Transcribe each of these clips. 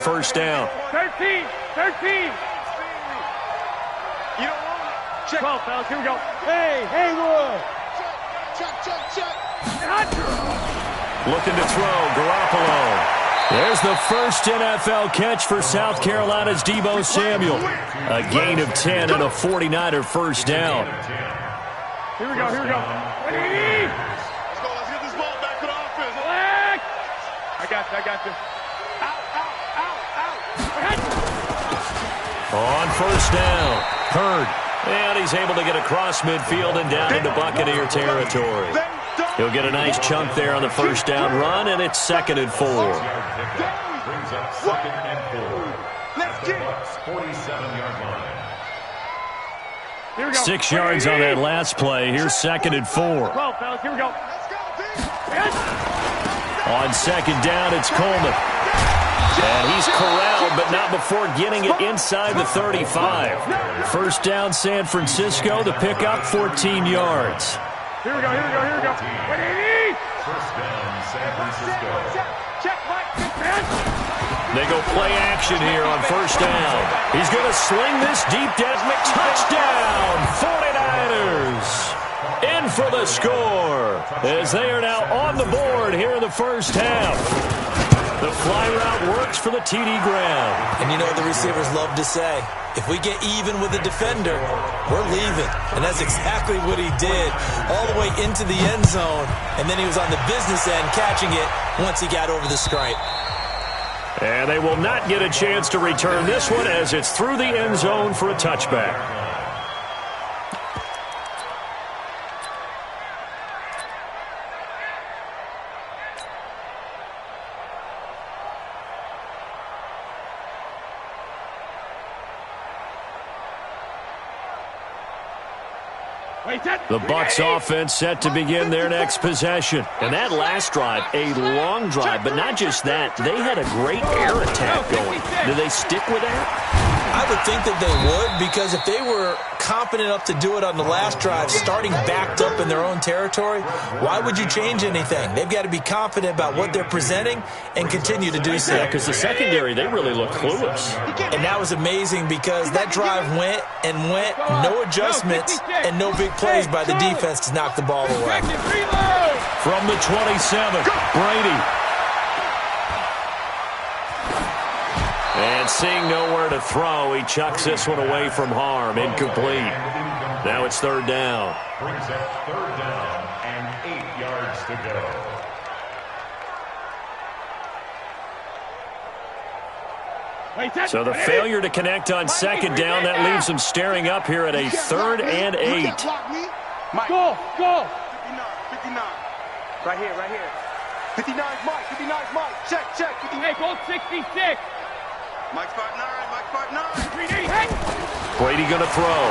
First down. 13. You don't want it. Check. 12, fellas. Here we go. Hey, Haywood. Check. Looking to throw, Garoppolo. There's the first NFL catch for South Carolina's Deebo Samuel. A gain of 10 and a 49er first down. Here we go. Let's get this ball back to the offense. I got you. Out. On first down, Hurd. And he's able to get across midfield and down into Buccaneer territory. He'll get a nice chunk there on the first down run, and it's 2nd and 4. Brings up 2nd and 4. Let's get it. 47-yard line. Here we go. 6 yards on that last play. Here's 2nd and 4. 12, fellas. Here we go. On 2nd down, it's Coleman. And he's corralled, but not before getting it inside the 35. First down, San Francisco. The pickup, 14 yards. Here we go. First down, San Francisco. Check, Mike. They go play action here on first down. He's going to sling this deep down. Touchdown, 49ers. In for the score as they are now on the board here in the first half. The fly route works for the TD Graham. And you know the receivers love to say, if we get even with the defender, we're leaving. And that's exactly what he did all the way into the end zone. And then he was on the business end catching it once he got over the stripe. And they will not get a chance to return this one as it's through the end zone for a touchback. The Bucs offense set to begin their next possession. And that last drive, a long drive, but not just that. They had a great air attack going. Do they stick with that? I would think that they would, because if they were confident enough to do it on the last drive, starting backed up in their own territory, why would you change anything? They've got to be confident about what they're presenting and continue to do so. Yeah, because the secondary, they really look clueless. And that was amazing because that drive went, no adjustments, and no big plays by the defense to knock the ball away. From the 27, Brady. And seeing nowhere to throw, he chucks this one away from harm. Incomplete. Now it's 3rd down. Brings up 3rd down and 8 yards to go. So the failure to connect on 2nd down, that leaves them staring up here at a 3rd and 8. Go. 59. Right here. 59 Mike. Check. 59. Hey, goal 66. Mike's 5'9. 3D. Hey. Brady going to throw.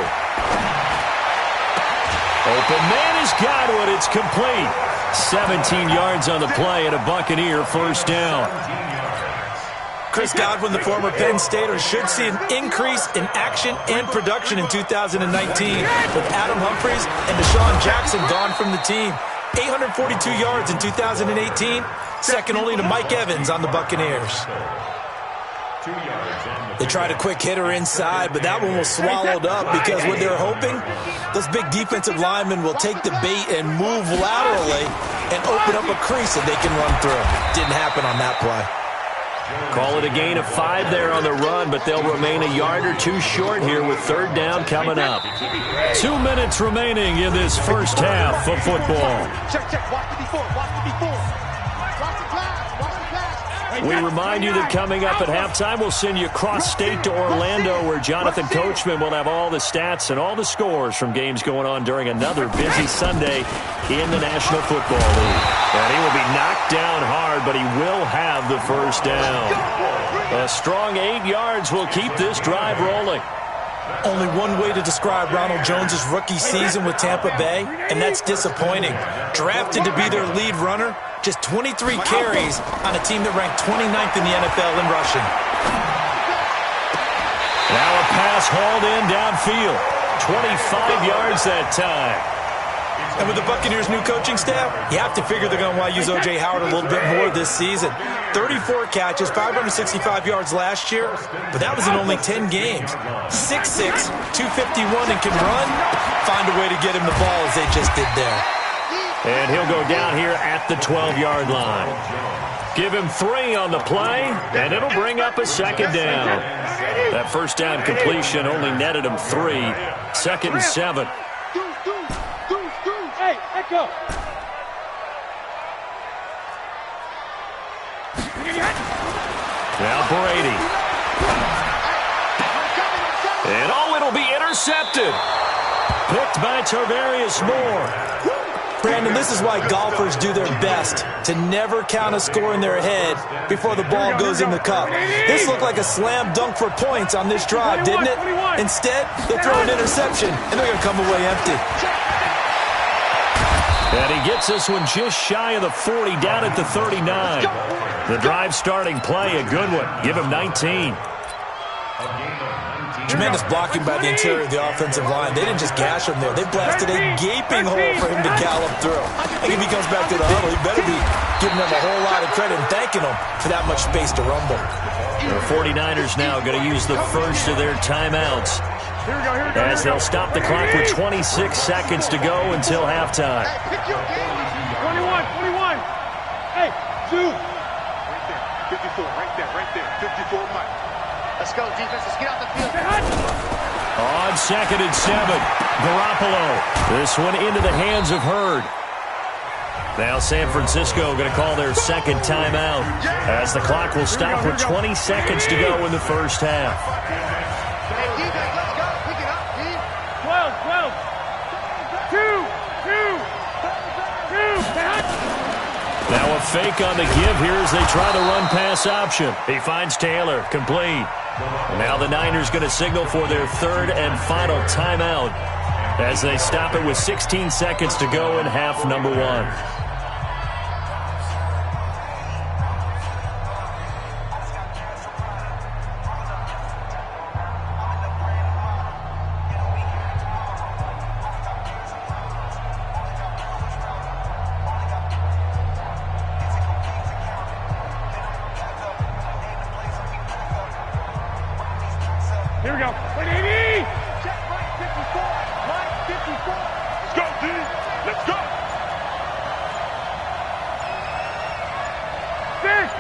Open man has got it. It's complete. 17 yards on the play and a Buccaneer first down. Chris Godwin, the former Penn Stater, should see an increase in action and production in 2019 with Adam Humphries and Deshaun Jackson gone from the team. 842 yards in 2018, second only to Mike Evans on the Buccaneers. They tried a quick hitter inside, but that one was swallowed up because what they're hoping, those big defensive linemen will take the bait and move laterally and open up a crease that they can run through. Didn't happen on that play. Call it a gain of 5 there on the run, but they'll remain a yard or two short here with 3rd down coming up. 2 minutes remaining in this first half of football. Check. Watch the before. Watch the pass. We remind you that coming up at halftime, we'll send you cross-state to Orlando, where Jonathan Coachman will have all the stats and all the scores from games going on during another busy Sunday in the National Football League. And he will be knocked down hard, but he will have the first down. A strong 8 yards will keep this drive rolling. Only one way to describe Ronald Jones' rookie season with Tampa Bay, and that's disappointing. Drafted to be their lead runner, just 23 carries on a team that ranked 29th in the NFL in rushing. Now a pass hauled in downfield. 25 yards that time. And with the Buccaneers' new coaching staff, you have to figure they're going to want to use O.J. Howard a little bit more this season. 34 catches, 565 yards last year, but that was in only 10 games. 6'6", 251, and can run. Find a way to get him the ball as they just did there. And he'll go down here at the 12-yard line. Give him 3 on the play, and it'll bring up a second down. That first down completion only netted him 3. 2nd and 7. Hey, Echo. Now Brady. And it'll be intercepted. Picked by Tarvarius Moore. Brandon, this is why golfers do their best to never count a score in their head before the ball goes in the cup. This looked like a slam dunk for points on this drive, didn't it? Instead, they throw an interception, and they're going to come away empty. And he gets this one just shy of the 40, down at the 39. The drive starting play, a good one. Give him 19. Tremendous blocking by the interior of the offensive line. They didn't just gash him there. They blasted a gaping hole for him to gallop through. I think if he comes back to the huddle, he better be giving them a whole lot of credit and thanking them for that much space to rumble. The 49ers now going to use the first of their timeouts as they'll stop the clock with 26 seconds to go until halftime. 21. Hey, 2. 54, right there. 54, Mike. Let's go, defense. Let's get out the field. On 2nd and 7, Garoppolo. This one into the hands of Hurd. Now San Francisco going to call their second timeout as the clock will stop with 20 seconds to go in the first half. Hey, defense, let's go. Pick it up, D. 12. 2. Now a fake on the give here as they try the run-pass option. He finds Taylor, complete. Now the Niners going to signal for their third and final timeout as they stop it with 16 seconds to go in half number 1. Here we go. 180. Check Mike 54. Mike 54. Let's go, D. Let's go. 6.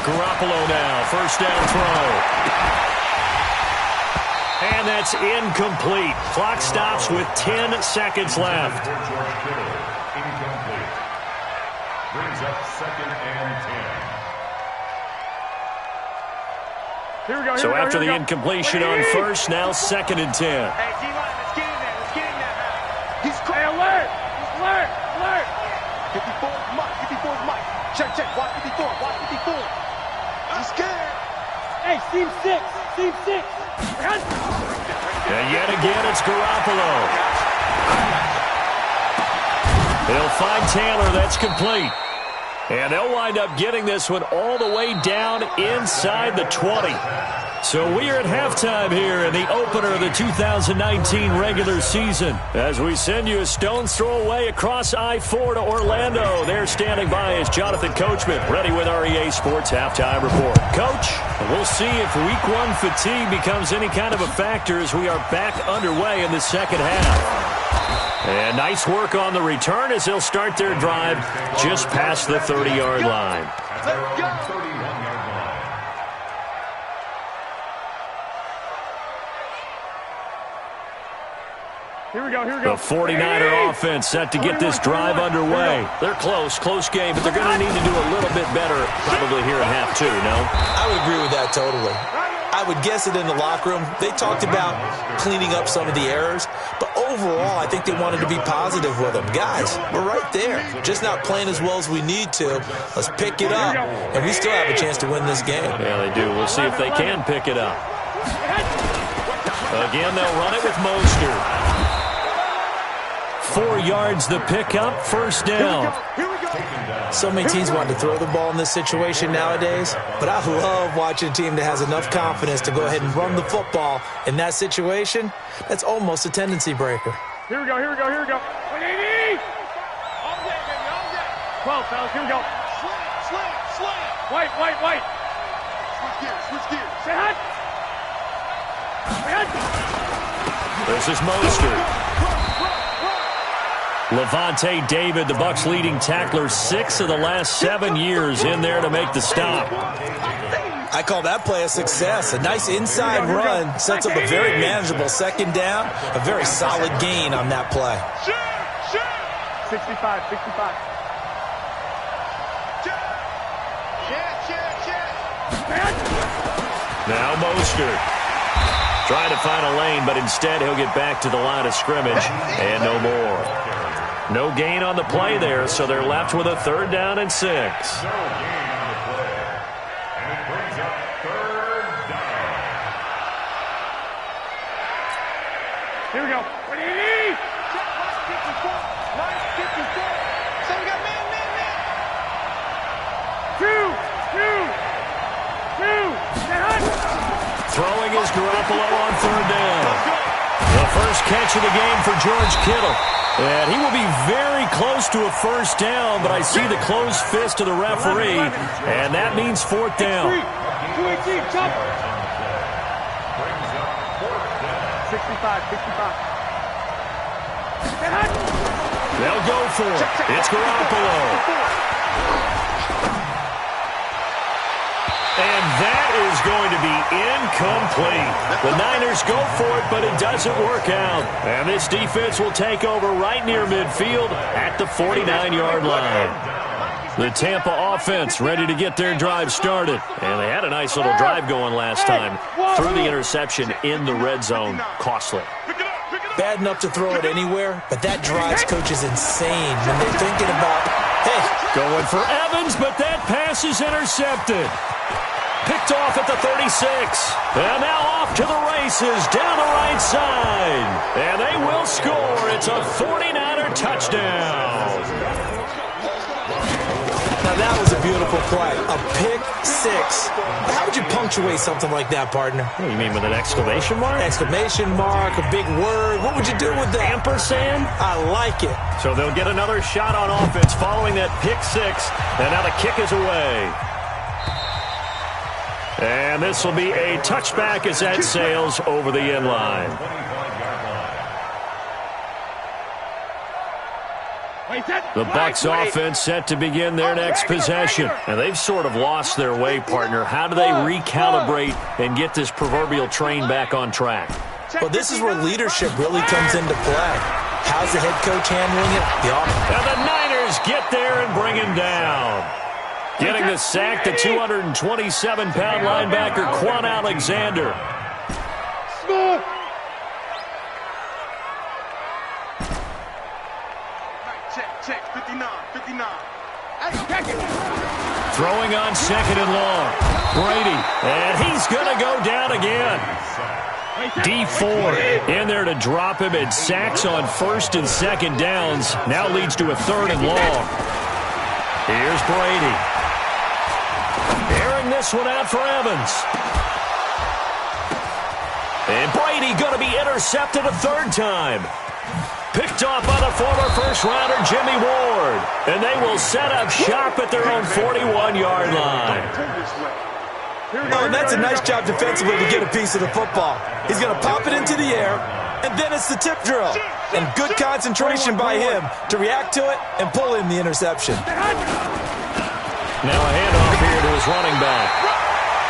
Garoppolo now, first down throw. And that's incomplete. Clock stops with 10 seconds left. Incomplete. Brings up 2nd and 10. Here we go. So after the incompletion on first, now 2nd and 10. Hey, D-line, let's get in there. Let's get in there. He's Hey, alert. 54 is Mike. 54 is Mike. Check. Watch 54. Watch 54. He's scared. Hey, seam 6. And yet again, it's Garoppolo. He'll find Taylor. That's complete. And they'll wind up getting this one all the way down inside the 20. So we are at halftime here in the opener of the 2019 regular season. As we send you a stone's throw away across I-4 to Orlando. There standing by is Jonathan Coachman, ready with our EA Sports Halftime Report. Coach, we'll see if Week 1 fatigue becomes any kind of a factor as we are back underway in the second half. And nice work on the return as they'll start their drive just past the 30-yard line. Let's go. 31-yard line. Here we go. The 49er offense set to get this drive underway. They're close game, but they're going to need to do a little bit better probably here in half 2, no? I would agree with that totally. I would guess it in the locker room. They talked about cleaning up some of the errors, but overall, I think they wanted to be positive with them. Guys, we're right there. Just not playing as well as we need to. Let's pick it up, and we still have a chance to win this game. Yeah, they do. We'll see if they can pick it up. Again, they'll run it with Mostert. 4 yards the pickup, first down. Here we go. So many teams want to throw the ball in this situation nowadays, but I love watching a team that has enough confidence to go ahead and run the football in that situation. That's almost a tendency breaker. Here we go, here we go, here we go. 180! 12, fellas, here we go. Slam. White. Switch gears. Stay hot. This is Mostert. Levante David, the Bucs' leading tackler, 6 of the last 7 years in there to make the stop. I call that play a success. A nice inside run sets up a very manageable second down. A very solid gain on that play. 65. Now Mostert. Trying to find a lane, but instead he'll get back to the line of scrimmage and no more. No gain on the play there, so they're left with a 3rd down and 6. No gain on the play. And it brings up 3rd down. Here we go. 180! Line 54. So we got man. Two. Stay hot. Throwing is Garoppolo on 3rd down. The first catch of the game for George Kittle. And he will be very close to a 1st down, but I see the closed fist of the referee, and that means 4th down. 218, jump. 65. They'll go for it. It's Garoppolo. And that is going to be incomplete. The Niners go for it, but it doesn't work out. And this defense will take over right near midfield at the 49-yard line. The Tampa offense ready to get their drive started. And they had a nice little drive going last time. Threw the interception in the red zone. Costly. Bad enough to throw it anywhere, but that drives coaches insane when they're thinking about, hey. Going for Evans, but that pass is intercepted. Picked off at the 36. And now off to the races down the right side. And they will score. It's a 49er touchdown. Now that was a beautiful play. A pick 6. How would you punctuate something like that, partner? What do you mean, with an exclamation mark? Exclamation mark, a big word. What would you do with that? Ampersand? I like it. So they'll get another shot on offense following that pick 6. And now the kick is away. And this will be a touchback as that sails over the end line. The Bucs offense set to begin their next possession. And they've sort of lost their way, partner. How do they recalibrate and get this proverbial train back on track? Well, this is where leadership really comes into play. How's the head coach handling it? And the Niners get there and bring him down. Getting the sack, the 227-pound linebacker, Quan Alexander. Check. 59. Throwing on 2nd and long. Brady, and he's going to go down again. D4 in there to drop him, and sacks on 1st and 2nd downs. Now leads to a 3rd and long. Here's Brady. Airing this one out for Evans. And Brady going to be intercepted a 3rd time. Picked off by the former first-rounder Jimmy Ward. And they will set up shop at their own 41-yard line. Oh, and that's a nice job defensively to get a piece of the football. He's going to pop it into the air, and then it's the tip drill. And good concentration by him to react to it and pull in the interception. Now a handoff here to his running back.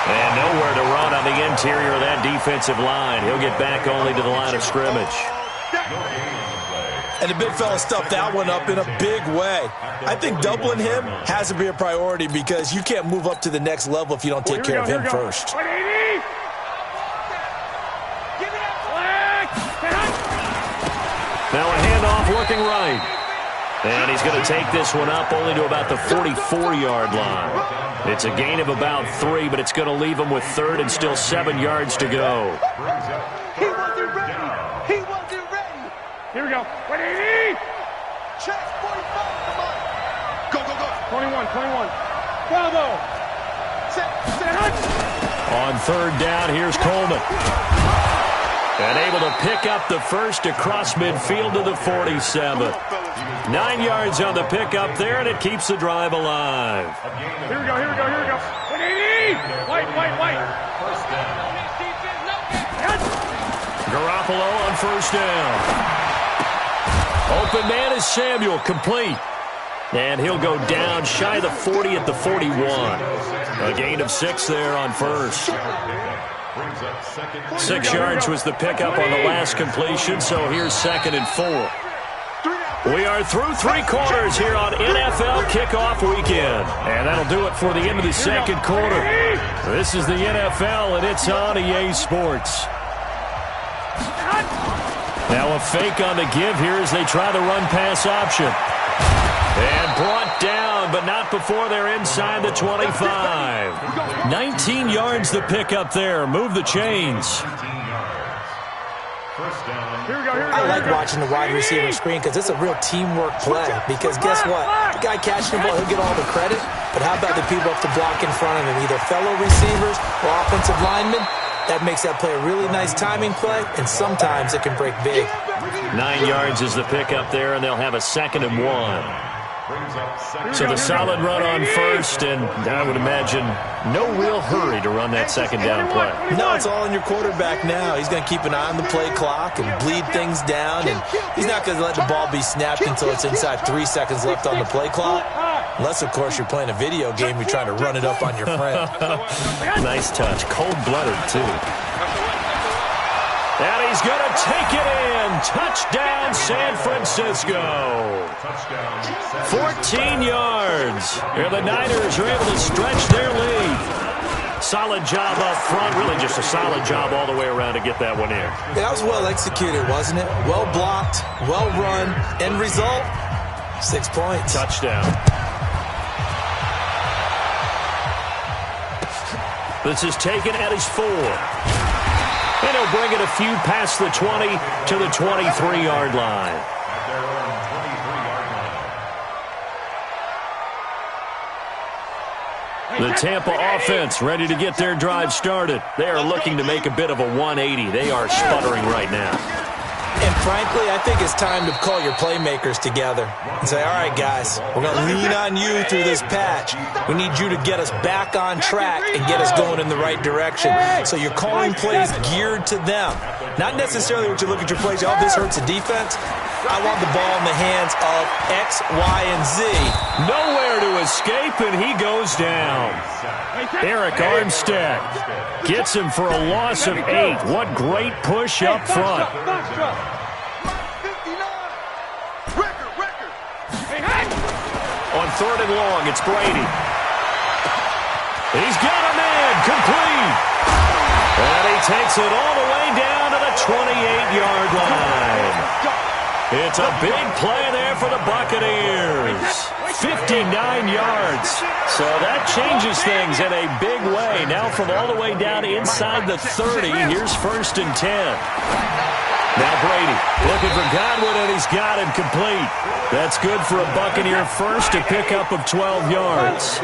And nowhere to run on the interior of that defensive line. He'll get back only to the line of scrimmage. And the big fella stuffed that one up in a big way. I think doubling him has to be a priority because you can't move up to the next level if you don't take care of him first. 180. Now a handoff working right. And he's going to take this one up only to about the 44-yard line. It's a gain of about 3, but it's going to leave him with 3rd and still 7 yards to go. He wasn't ready. Here we go. 180. Check 45. Come on. Go. 21. Bravo. On third down, here's Coleman. And able to pick up the first across midfield to the 47. 9 yards on the pickup there, and it keeps the drive alive. Here we go. 180. White. First down. Garoppolo on first down. Open man is Samuel, complete. And he'll go down shy of the 40 at the 41. A gain of 6 there on first. 6 yards was the pickup on the last completion, so here's 2nd and 4. We are through 3 quarters here on NFL Kickoff Weekend. And that'll do it for the end of the second quarter. This is the NFL, and it's on EA Sports. Now a fake on the give here as they try the run-pass option. And brought down, but not before they're inside the 25. 19 yards the pickup there. Move the chains. I like watching the wide receiver screen because it's a real teamwork play. Because guess what? The guy catching the ball, he'll get all the credit. But how about the people up the block in front of him, either fellow receivers or offensive linemen? That makes that play a really nice timing play, and sometimes it can break big. 9 yards is the pickup there, and they'll have a 2nd and 1. So the solid run on first, and I would imagine no real hurry to run that 2nd down play. No, it's all on your quarterback now. He's going to keep an eye on the play clock and bleed things down, and he's not going to let the ball be snapped until it's inside 3 seconds left on the play clock. Unless, of course, you're playing a video game, you're trying to run it up on your friend. Nice touch. Cold-blooded, too. And he's going to take it in. Touchdown, San Francisco. 14 yards. Here the Niners are able to stretch their lead. Solid job up front. Really just a solid job all the way around to get that one in. Yeah, that was well executed, wasn't it? Well blocked, well run. End result, 6 points. Touchdown. This is taken at his 4. And he'll bring it a few past the 20 to the 23-yard line. The Tampa offense ready to get their drive started. They are looking to make a bit of a 180. They are sputtering right now. And frankly, I think it's time to call your playmakers together and say, all right, guys, we're going to lean on you through this patch. We need you to get us back on track and get us going in the right direction. So you're calling plays geared to them. Not necessarily what you look at your plays, oh, this hurts the defense. I want the ball in the hands of X, Y, and Z. Nowhere to escape, and he goes down. Eric Armstead gets him for a loss of 8. What great push up front. On 3rd and long, it's Brady. He's got him in, complete. And he takes it all the way down to the 28-yard line. It's a big play there for the Buccaneers. 59 yards. So that changes things in a big way. Now from all the way down inside the 30, here's 1st and 10. Now Brady looking for Godwin, and he's got him complete. That's good for a Buccaneer first, a pickup of 12 yards.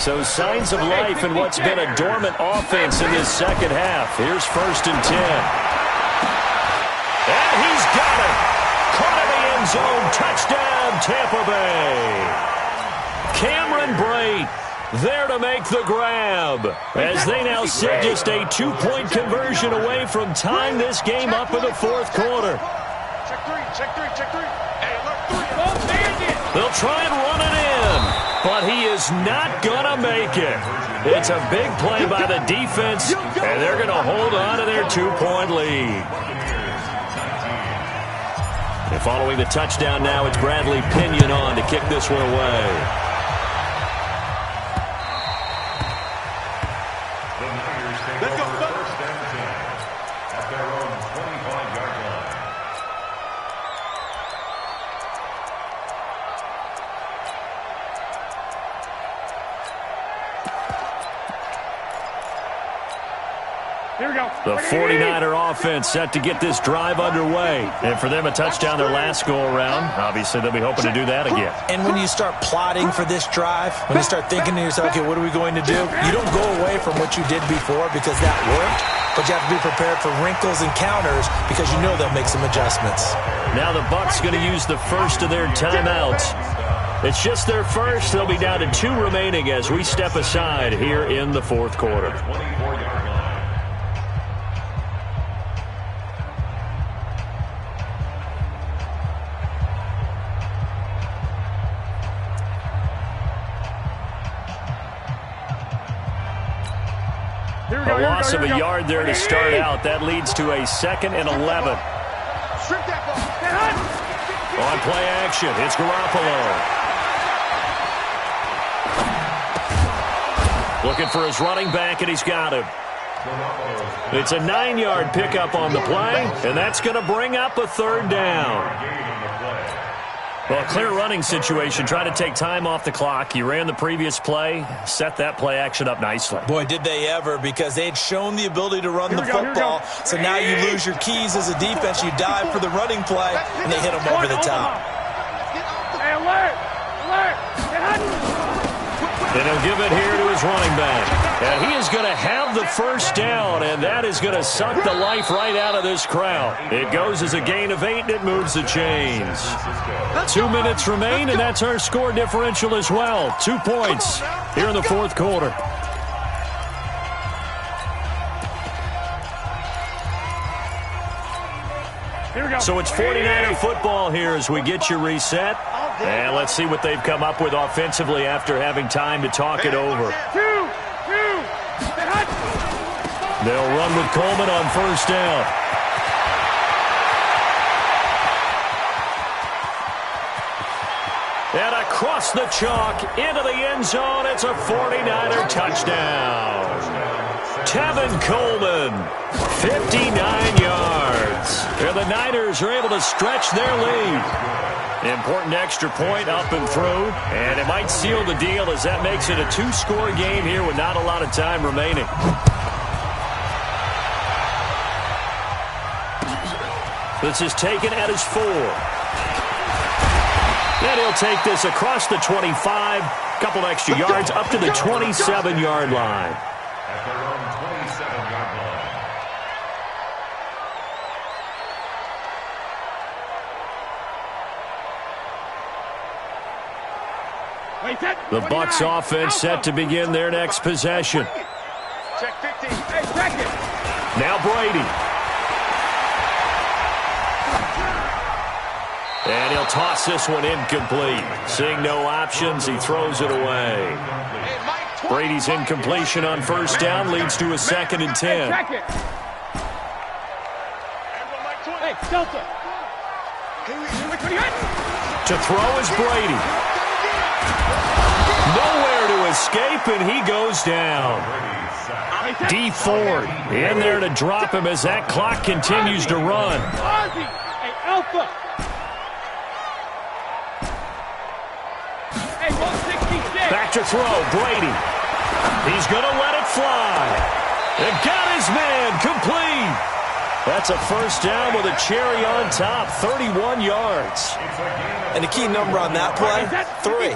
So signs of life in what's been a dormant offense in this second half. Here's 1st and 10. And he's got it. Caught in the end zone. Touchdown, Tampa Bay. Cameron Brate there to make the grab, as they now sit just a 2-point conversion away from tying this game up in the 4th quarter. Check three. Hey, look, 3. They'll try and run it in, but he is not going to make it. It's a big play by the defense, and they're going to hold on to their 2-point lead. And following the touchdown now, it's Bradley Pinion on to kick this one away. Let's go, Buck. 1st and 10 at their own 25-yard line. Here we go. The 49er offense set to get this drive underway. And for them, a touchdown their last go-around. Obviously, they'll be hoping to do that again. And when you start plotting for this drive, when you start thinking to yourself, okay, what are we going to do? You don't go away from what you did before because that worked, but you have to be prepared for wrinkles and counters because you know they'll make some adjustments. Now the Bucs going to use the first of their timeouts. It's just their first. They'll be down to 2 remaining as we step aside here in the fourth quarter. A loss of a yard there to start out. That leads to a 2nd and 11. On play action, it's Garoppolo. Looking for his running back, and he's got him. It's a 9-yard pickup on the play, and that's going to bring up a 3rd down. Well, a clear running situation. Try to take time off the clock. You ran the previous play, set that play action up nicely. Boy, did they ever, because they had shown the ability to run the football. So now you lose your keys as a defense. You dive for the running play, and they hit them over the top. Hey, alert! Alert! And he'll give it here to his running back. And he is going to have the first down, and that is going to suck the life right out of this crowd. It goes as a gain of 8, and it moves the chains. 2 minutes remain, and that's our score differential as well. 2 points here in the fourth quarter. So it's 49er football here as we get you reset. And let's see what they've come up with offensively after having time to talk it over. They'll run with Coleman on first down. And across the chalk into the end zone, it's a 49er touchdown. Tevin Coleman, 59 yards. And the Niners are able to stretch their lead. Important extra point up and through, and it might seal the deal as that makes it a 2-score game here with not a lot of time remaining. This is taken at his 4. And he'll take this across the 25, couple extra yards up to the 27-yard line. At their own 27-yard line. The Bucs offense set to begin their next possession. Check 15. Hey, check it. Now Brady. And he'll toss this one incomplete. Seeing no options, he throws it away. Brady's incompletion on first down leads to a 2nd and 10. Check it. Hey, Delta. To throw is Brady. Nowhere to escape, and he goes down. D. Ford in there to drop him as that clock continues to run. Hey, Alpha. Hey, 166. Back to throw, Brady. He's going to let it fly. And got his man complete. That's a first down with a cherry on top, 31 yards. And the key number on that play, 3.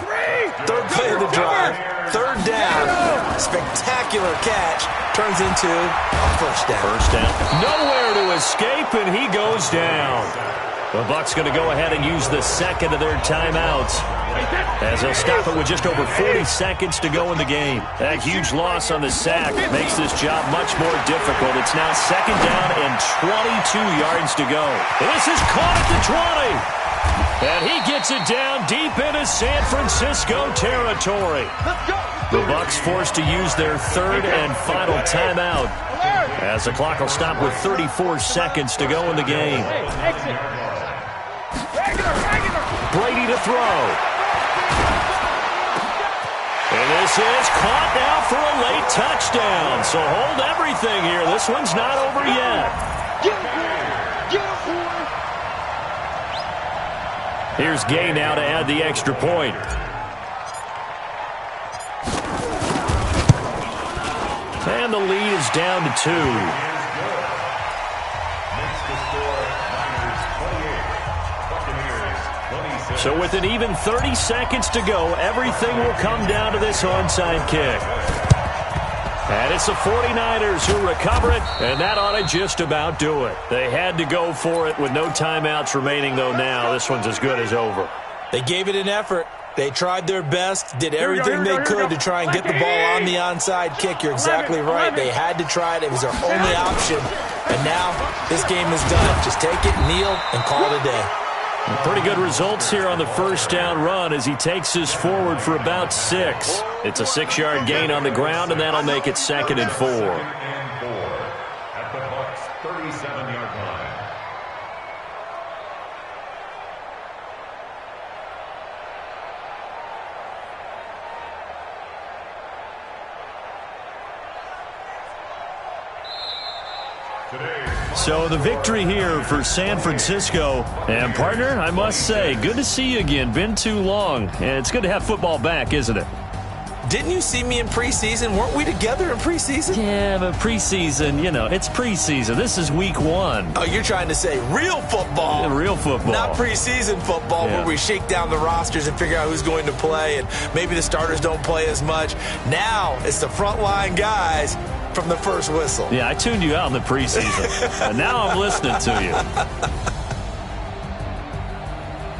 Third play of the drive, 3rd down, spectacular catch, turns into a first down. First down. Nowhere to escape, and he goes down. The Bucs going to go ahead and use the 2nd of their timeouts as they'll stop it with just over 40 seconds to go in the game. That huge loss on the sack makes this job much more difficult. It's now 2nd down and 22 yards to go. This is caught at the 20. And he gets it down deep into San Francisco territory. The Bucs forced to use their 3rd and final timeout as the clock will stop with 34 seconds to go in the game. Brady to throw. And this is caught now for a late touchdown. So hold everything here. This one's not over yet. Here's Gay now to add the extra point. And the lead is down to 2. So with an even 30 seconds to go, everything will come down to this onside kick. And it's the 49ers who recover it, and that ought to just about do it. They had to go for it with no timeouts remaining, though now this one's as good as over. They gave it an effort. They tried their best, did everything they could to try and get the ball on the onside kick. You're exactly right. They had to try it. It was their only option. And now this game is done. Just take it, kneel, and call it a day. Pretty good results here on the first down run as he takes us forward for about 6. It's a 6-yard gain on the ground, and that'll make it 2nd and 4. At the Bucs' 37-yard line. So the victory here for San Francisco. And, partner, I must say, good to see you again. Been too long. And it's good to have football back, isn't it? Didn't you see me in preseason? Weren't we together in preseason? Yeah, but preseason, you know, it's preseason. This is week 1. Oh, you're trying to say real football. Yeah, real football. Not preseason football where we shake down the rosters and figure out who's going to play, and maybe the starters don't play as much. Now it's the frontline guys from the first whistle. Yeah, I tuned you out in the preseason. And now I'm listening to you.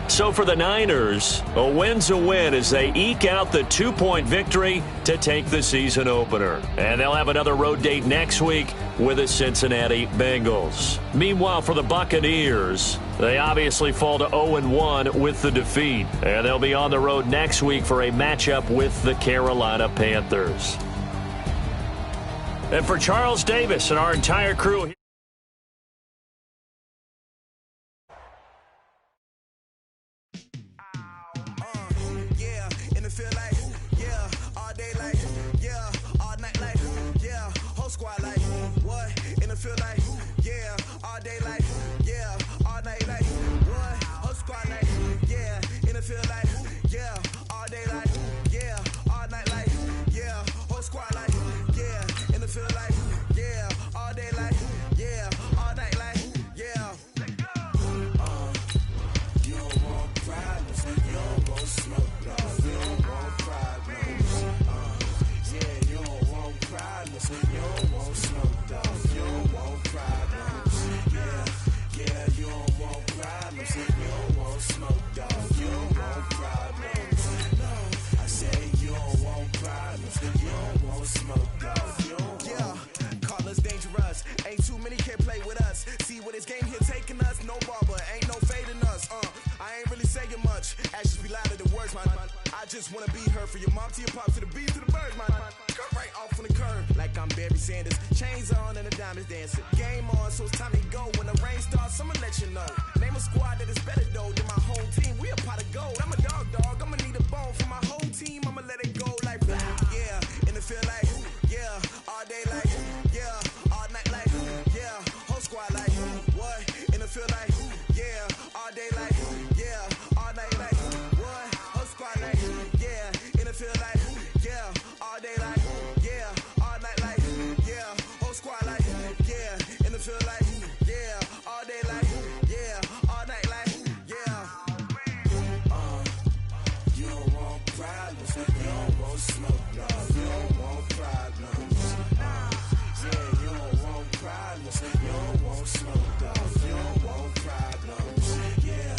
So for the Niners, a win's a win as they eke out the 2-point victory to take the season opener. And they'll have another road date next week with the Cincinnati Bengals. Meanwhile, for the Buccaneers, they obviously fall to 0-1 with the defeat. And they'll be on the road next week for a matchup with the Carolina Panthers. And for Charles Davis and our entire crew, wanna be her for your mom to your pops to the beat to the birds, man. Cut right off on the curb like I'm Barry Sanders. Chains on and the diamonds dancing. Game on, so it's time to go. When the rain starts, I'ma let you know. Name a squad that is better though than my whole team. We a pot of gold. I'm a dog. I'ma need a bone for my whole team. I'ma let it go like yeah. In the field like yeah. All day like yeah. All night like yeah. Whole squad like what? In the field like yeah. All day like yeah. All night like what? Whole squad like yeah. In the field like yeah. All day like yeah. All night like yeah. Whole squad like yeah. In the field like yeah. All day like yeah. All night like yeah. You don't want problems. You don't want smoke. No, you don't want problems. Yeah, you don't want problems. You don't want smoke. No, you don't want problems. Yeah,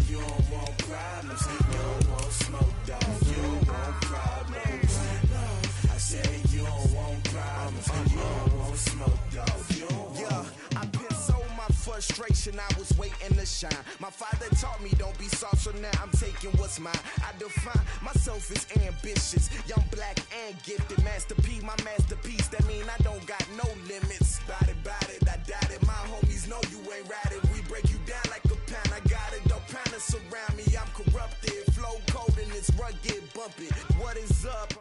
you don't want problems. You don't want smoke. No, you don't want problems. No, I say you don't want problems. You don't want smoke. No, you don't want. Yeah, I've been so my frustration. I was waiting to shine. My father taught me don't be soft, so now I'm taking what's mine. I define myself as ambitious, young, black, and gifted. Master P, my masterpiece. That mean I don't got no limits. Bout it, I doubt it. My homies know you ain't ratted. We break you down like a pound. I got it, don't panic surround me. I'm corrupted, flow cold and it's rugged, bumpy. What is up?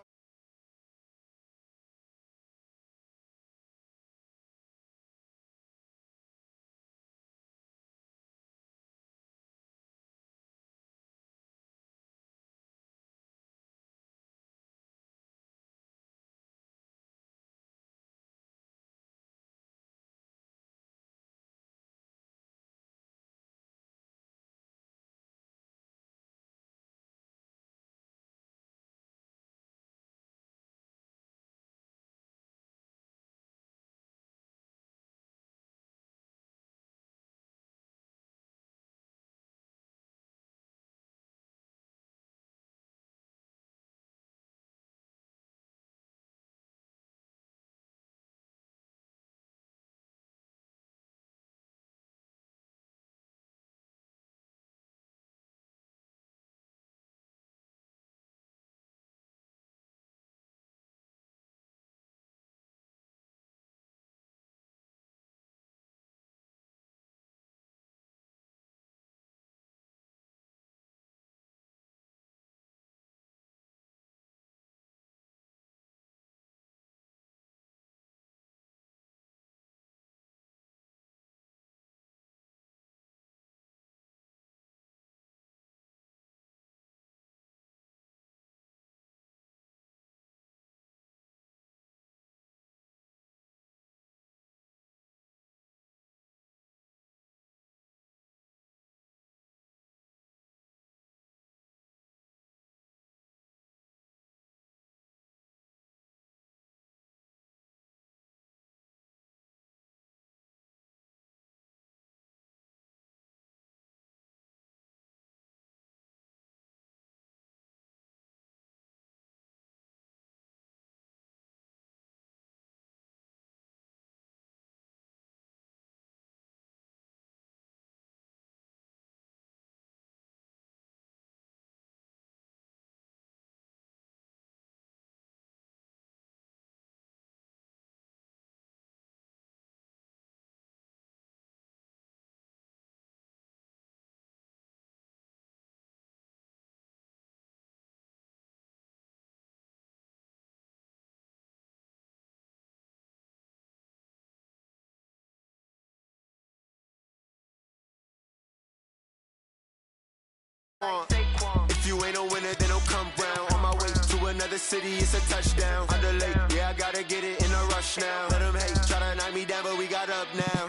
If you ain't a winner, then don't come round. On my way to another city, it's a touchdown. Underlay, yeah, I gotta get it in a rush now. Let them hate, try to knock me down, but we got up now.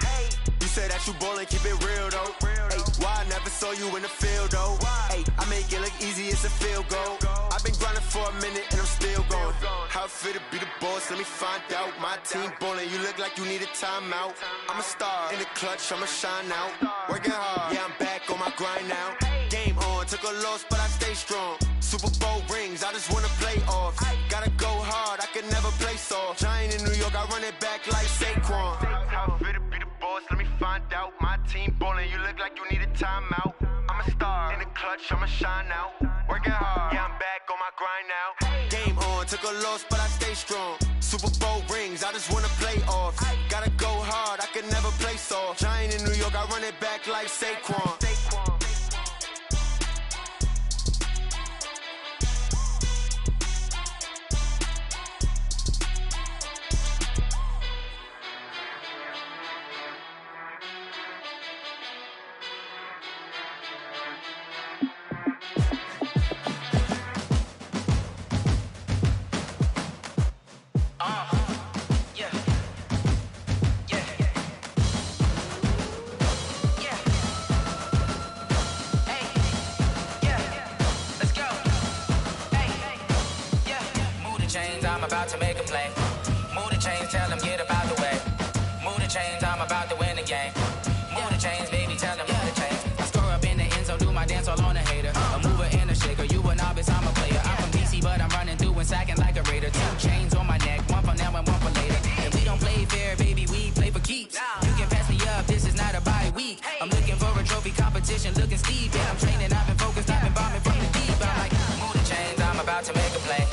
You say that you ballin', keep it real though. Ay, why I never saw you in the field though? Ay, I make it look easy, it's a field goal. I've been grinding for a minute and I'm still going. How it feel to be the boss, let me find out. My team ballin', you look like you need a timeout. I'm a star, in the clutch, I'ma shine out. Working hard, yeah, I'm back on my grind now. Game on, took a loss, but I stay strong. Super Bowl rings, I just wanna play off. Gotta go hard, I can never play soft. Giant in New York, I run it back like Saquon. How it feel to be the boss, let me find out. My team ballin', you look like you need a timeout. I'm a star, in the clutch, I'ma shine out. Working hard, yeah, I'm back on my grind now. Game on, took a loss, but I stay strong. Super Bowl rings, I just wanna play off. Gotta go hard, I can never play soft. Giant in New York, I run it back like Saquon. About to make a play. Move the chains, tell them get about the way. Move the chains, I'm about to win the game. Move the chains, baby, tell them move the chains. I score up in the end zone, do my dance all on a hater. A mover and a shaker, you a novice, I'm a player. I'm from DC, but I'm running through and sacking like a raider. 2 chains on my neck, one for now and one for later. If we don't play fair, baby, we play for keeps. You can pass me up, this is not a bye week. I'm looking for a trophy competition, looking steep. Yeah, I'm training, I've been focused, I've been bombing from the deep. I'm like, move the chains, I'm about to make a play.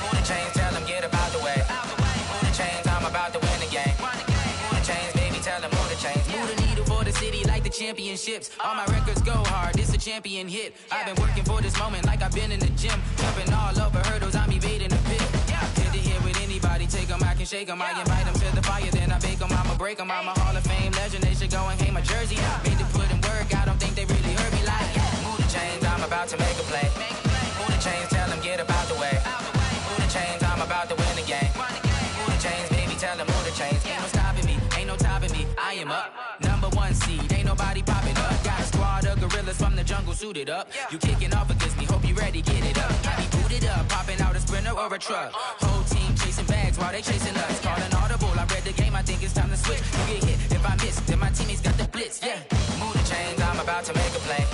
Move the chains, tell them get about the way. Move the chains, I'm about to win the game. Move the chains, baby, tell them move the chains. Move the needle for the city like the championships. All my records go hard, this a champion hit. I've been working for this moment like I've been in the gym. Jumping all over hurdles, I'm evading the pit. Hit to hit with anybody, take them, I can shake them. I invite them to the fire, then I bake them, I'ma break them. I'm a Hall of Fame legend, they should go and hang my jersey. Made to put in work, I don't think they really heard me like. Move the chains, I'm about to make a play. Move the chains, tell them get about the way. Move the chains, I'm about to win the game. Move the chains, baby, tell them move the chains. Ain't no stopping me, ain't no topping me. I am up, #1 seed, ain't nobody popping up. Got a squad of gorillas from the jungle suited up. You kicking off against me, hope you ready, get it up. I be booted up, popping out a sprinter or a truck. Whole team chasing bags while they chasing us. Calling audible, I read the game, I think it's time to switch. You get hit, if I miss, then my teammates got the blitz, yeah. Move the chains, I'm about to make a play.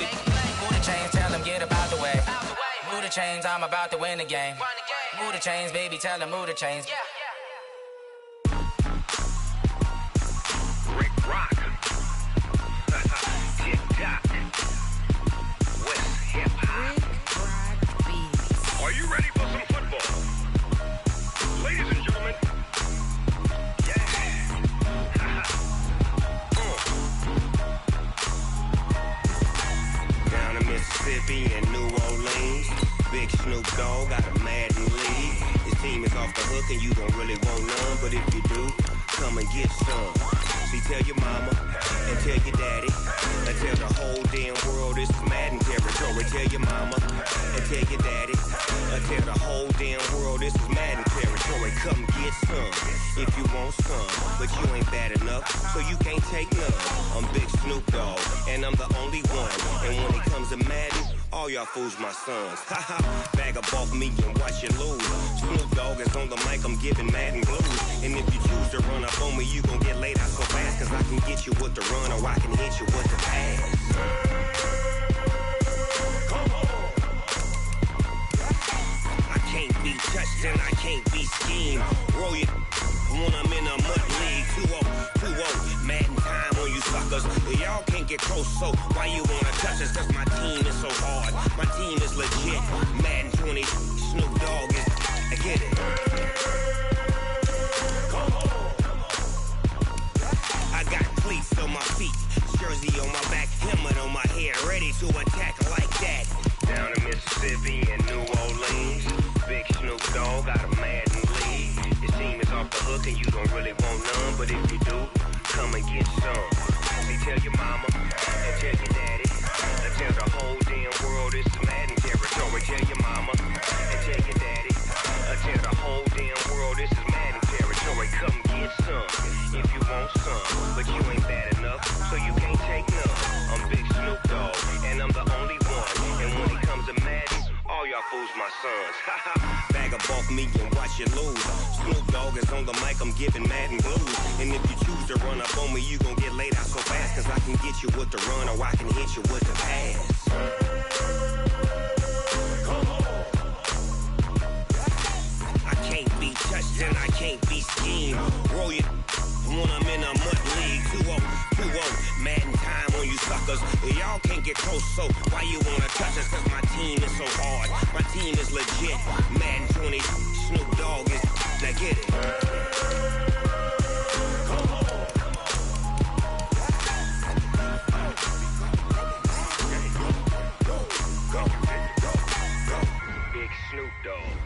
Move the chains, tell them get about the way. Move the chains, I'm about to win the game. Move the chains, baby, tell them move the chains. Rick Rock. Tip-top. West hip-hop. Are you ready for some football? Ladies and gentlemen. Yeah. Down in Mississippi and New Orleans, Big Snoop Dogg got a Madden league. His team is off the hook and you don't really want none, but if you do, come and get some. See, tell your mama and tell your daddy and tell the whole damn world this is Madden territory. Tell your mama and tell your daddy and tell the whole damn world this is Madden territory. Come get some if you want some, but you ain't bad enough, so you can't take none. I'm Big Snoop Dogg and I'm the only one, and when it comes to Madden, all y'all fools my sons. Haha, bag up off me and watch you lose. Snoop Dogg is on the mic, I'm giving Madden blues. And if you choose to run up on me, you gon' get laid out so fast, cause I can get you with the run or I can hit you with the pass. Come on. I can't be touched and I can't be schemed. Roll you when I'm in a mud league. 2-0, Madden time on you suckers. Y'all can't get close, so why you wanna touch us? Cause my team is so hard, my team is legit. Madden 20, Snoop Dogg is, I get it. Come on. I got cleats on my feet, jersey on my back, helmet on my head, ready to attack like that. Down in Mississippi and New Orleans, Big Snoop Dogg got a Madden league. Your team is off the hook and you don't really want none, but if you do, come and get some. See, tell your mama and tell your daddy, and Tell the whole damn world it's Madden territory. Tell your mama and tell your daddy. Tell the whole damn world this is Madden territory. Come get some if you want some, but you ain't bad enough, so you can't take none. I'm Big Snoop Dogg, and I'm the only one. And when it comes to Madden, all y'all fools my sons. Bag up off me and watch you lose. Snoop Dogg is on the mic, I'm giving Madden blues. And if you choose to run up on me, you gon' get laid out so fast. Cause I can get you with the run or I can hit you with the pass. I can't be touched and I can't be schemed. Roll you when I'm in a mud league. 2-0, Madden time on you suckers. Y'all can't get close, so why you wanna touch us? Cause my team is so hard. My team is legit. Madden 20, Snoop Dogg is, now get it. Big Snoop Dogg,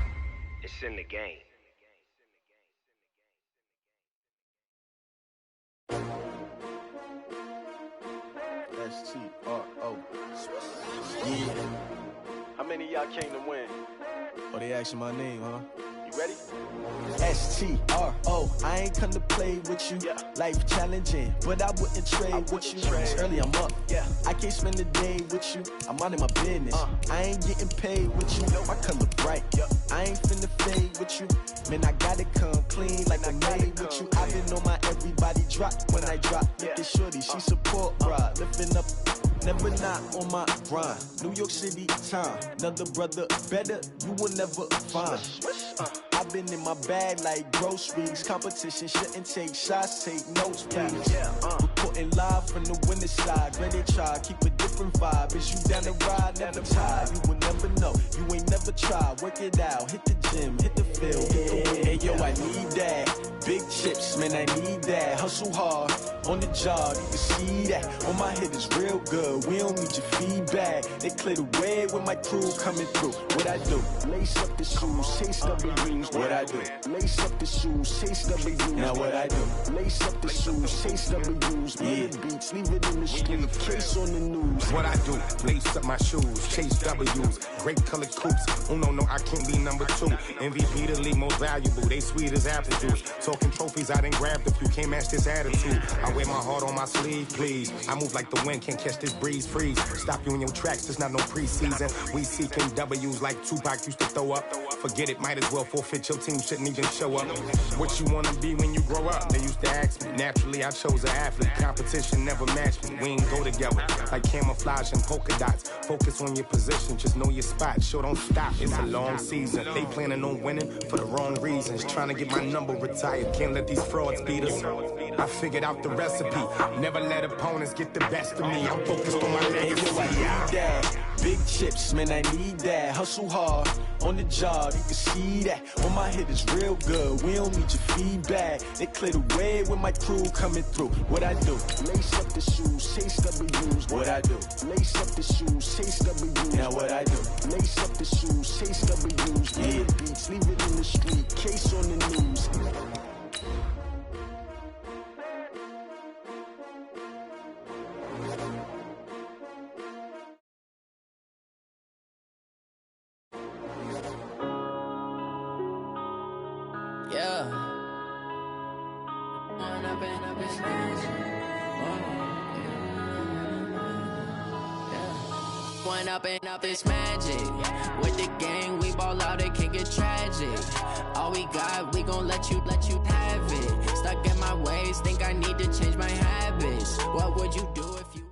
it's in the game. S-T-R-O. Yeah. How many of y'all came to win? Oh, they asking my name, huh? You ready? S-T-R-O. I ain't come to play with you. Yeah. Life challenging, but I wouldn't trade with you. It's early, I'm up. Yeah. I can't spend the day with you. I'm minding my business. I ain't getting paid with you. My color bright. Yeah. I ain't finna fade with you. Man, I gotta come clean like I'm made with you. I've been on my everybody drop when I drop. Look at shorty, she support ride. Lifting up, never not on my grind. New York City time. Another brother better, you will never find. I've been in my bag like groceries. Competition shouldn't take shots, take notes, please. Reporting live from the winning side. Ready to try, keep a different vibe. Is you down the ride, never tired. You will never know, you ain't never tried. Work it out, hit the gym, hit the field, hit the win. Hey yo, I need that. Big chips, man, I need that. Hustle hard, on the job, you can see that. On my head is real good, we don't need your feedback. They clear the way with my crew coming through. What I do? Lace up the shoes, chase W's. What I do? Lace up the shoes, chase W's. Now what I do? Lace up the shoes, chase W's. Yeah. Beats, leave it in the street, case on the news. What I do? Lace up my shoes, chase W's. Great colored coops. Oh no, I can't be number 2. MVP the league most valuable. They sweet as apple juice. Talking trophies, I didn't grab the few. Can't match this attitude. I wear my heart on my sleeve, please. I move like the wind, can't catch this breeze, freeze. Stop you in your tracks, there's not no preseason. We seeking W's like Tupac used to throw up. Forget it, might as well forfeit. Your team shouldn't even show up. What you wanna be when you grow up? They used to ask me. Naturally, I chose an athlete. Competition never matched me. We ain't go together like camouflage and polka dots. Focus on your position, just know your spot. Sure, don't stop. It's a long season. They planning on winning for the wrong reasons. Trying to get my number retired. Can't let these frauds beat us. I figured out the recipe. Never let opponents get the best of me. I'm focused on my legacy. Big chips, man, I need that. Hustle hard, on the job, you can see that. On my head is real good, we don't need your feedback. They clear the way with my crew coming through. What I do? Lace up the shoes, chase W's. What I do? Lace up the shoes, chase W's. Now what I do? Lace up the shoes, chase W's. Yeah. Beats, leave it in the street, case on the news. Yeah. One up and up is magic. With the gang, we ball out, it can get tragic. All we got, we gon' let you have it. Stuck in my ways, think I need to change my habits. What would you do if you...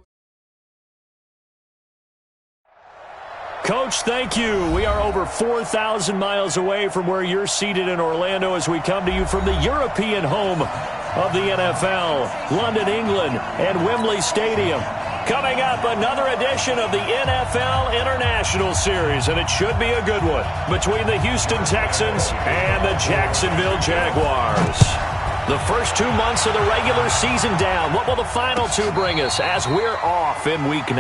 Coach, thank you. We are over 4,000 miles away from where you're seated in Orlando as we come to you from the European home of the NFL, London, England, and Wembley Stadium. Coming up, another edition of the NFL International Series, and it should be a good one, between the Houston Texans and the Jacksonville Jaguars. The first 2 months of the regular season down. What will the final two bring us as we're off in Week 9?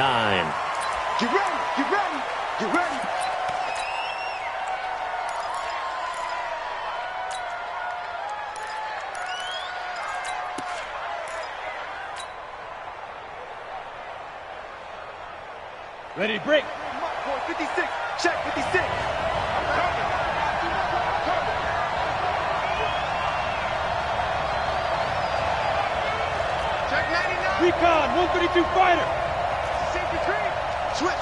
You ready? You ready? You ready? Ready to break. 56. Check 56. Check 99. Recon, 132 fighter. Safety cream. Switch.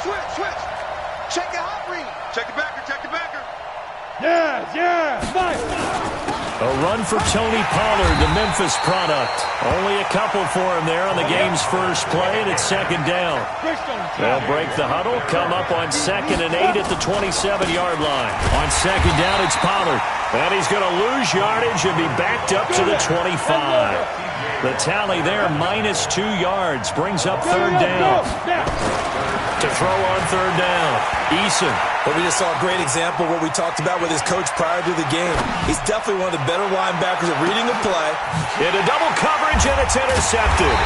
Check the hot read. Check the backer. Yeah. Fight. A run for Tony Pollard, the Memphis product. Only a couple for him there on the game's first play, and it's second down. They'll break the huddle, come up on 2nd and 8 at the 27-yard line. On second down, it's Pollard. And he's going to lose yardage and be backed up to the 25. The tally there, -2 yards, brings up third down. To throw on third down, Eason. But we just saw a great example of what we talked about with his coach prior to the game. He's definitely one of the better linebackers at reading the play. Into double coverage, and it's intercepted.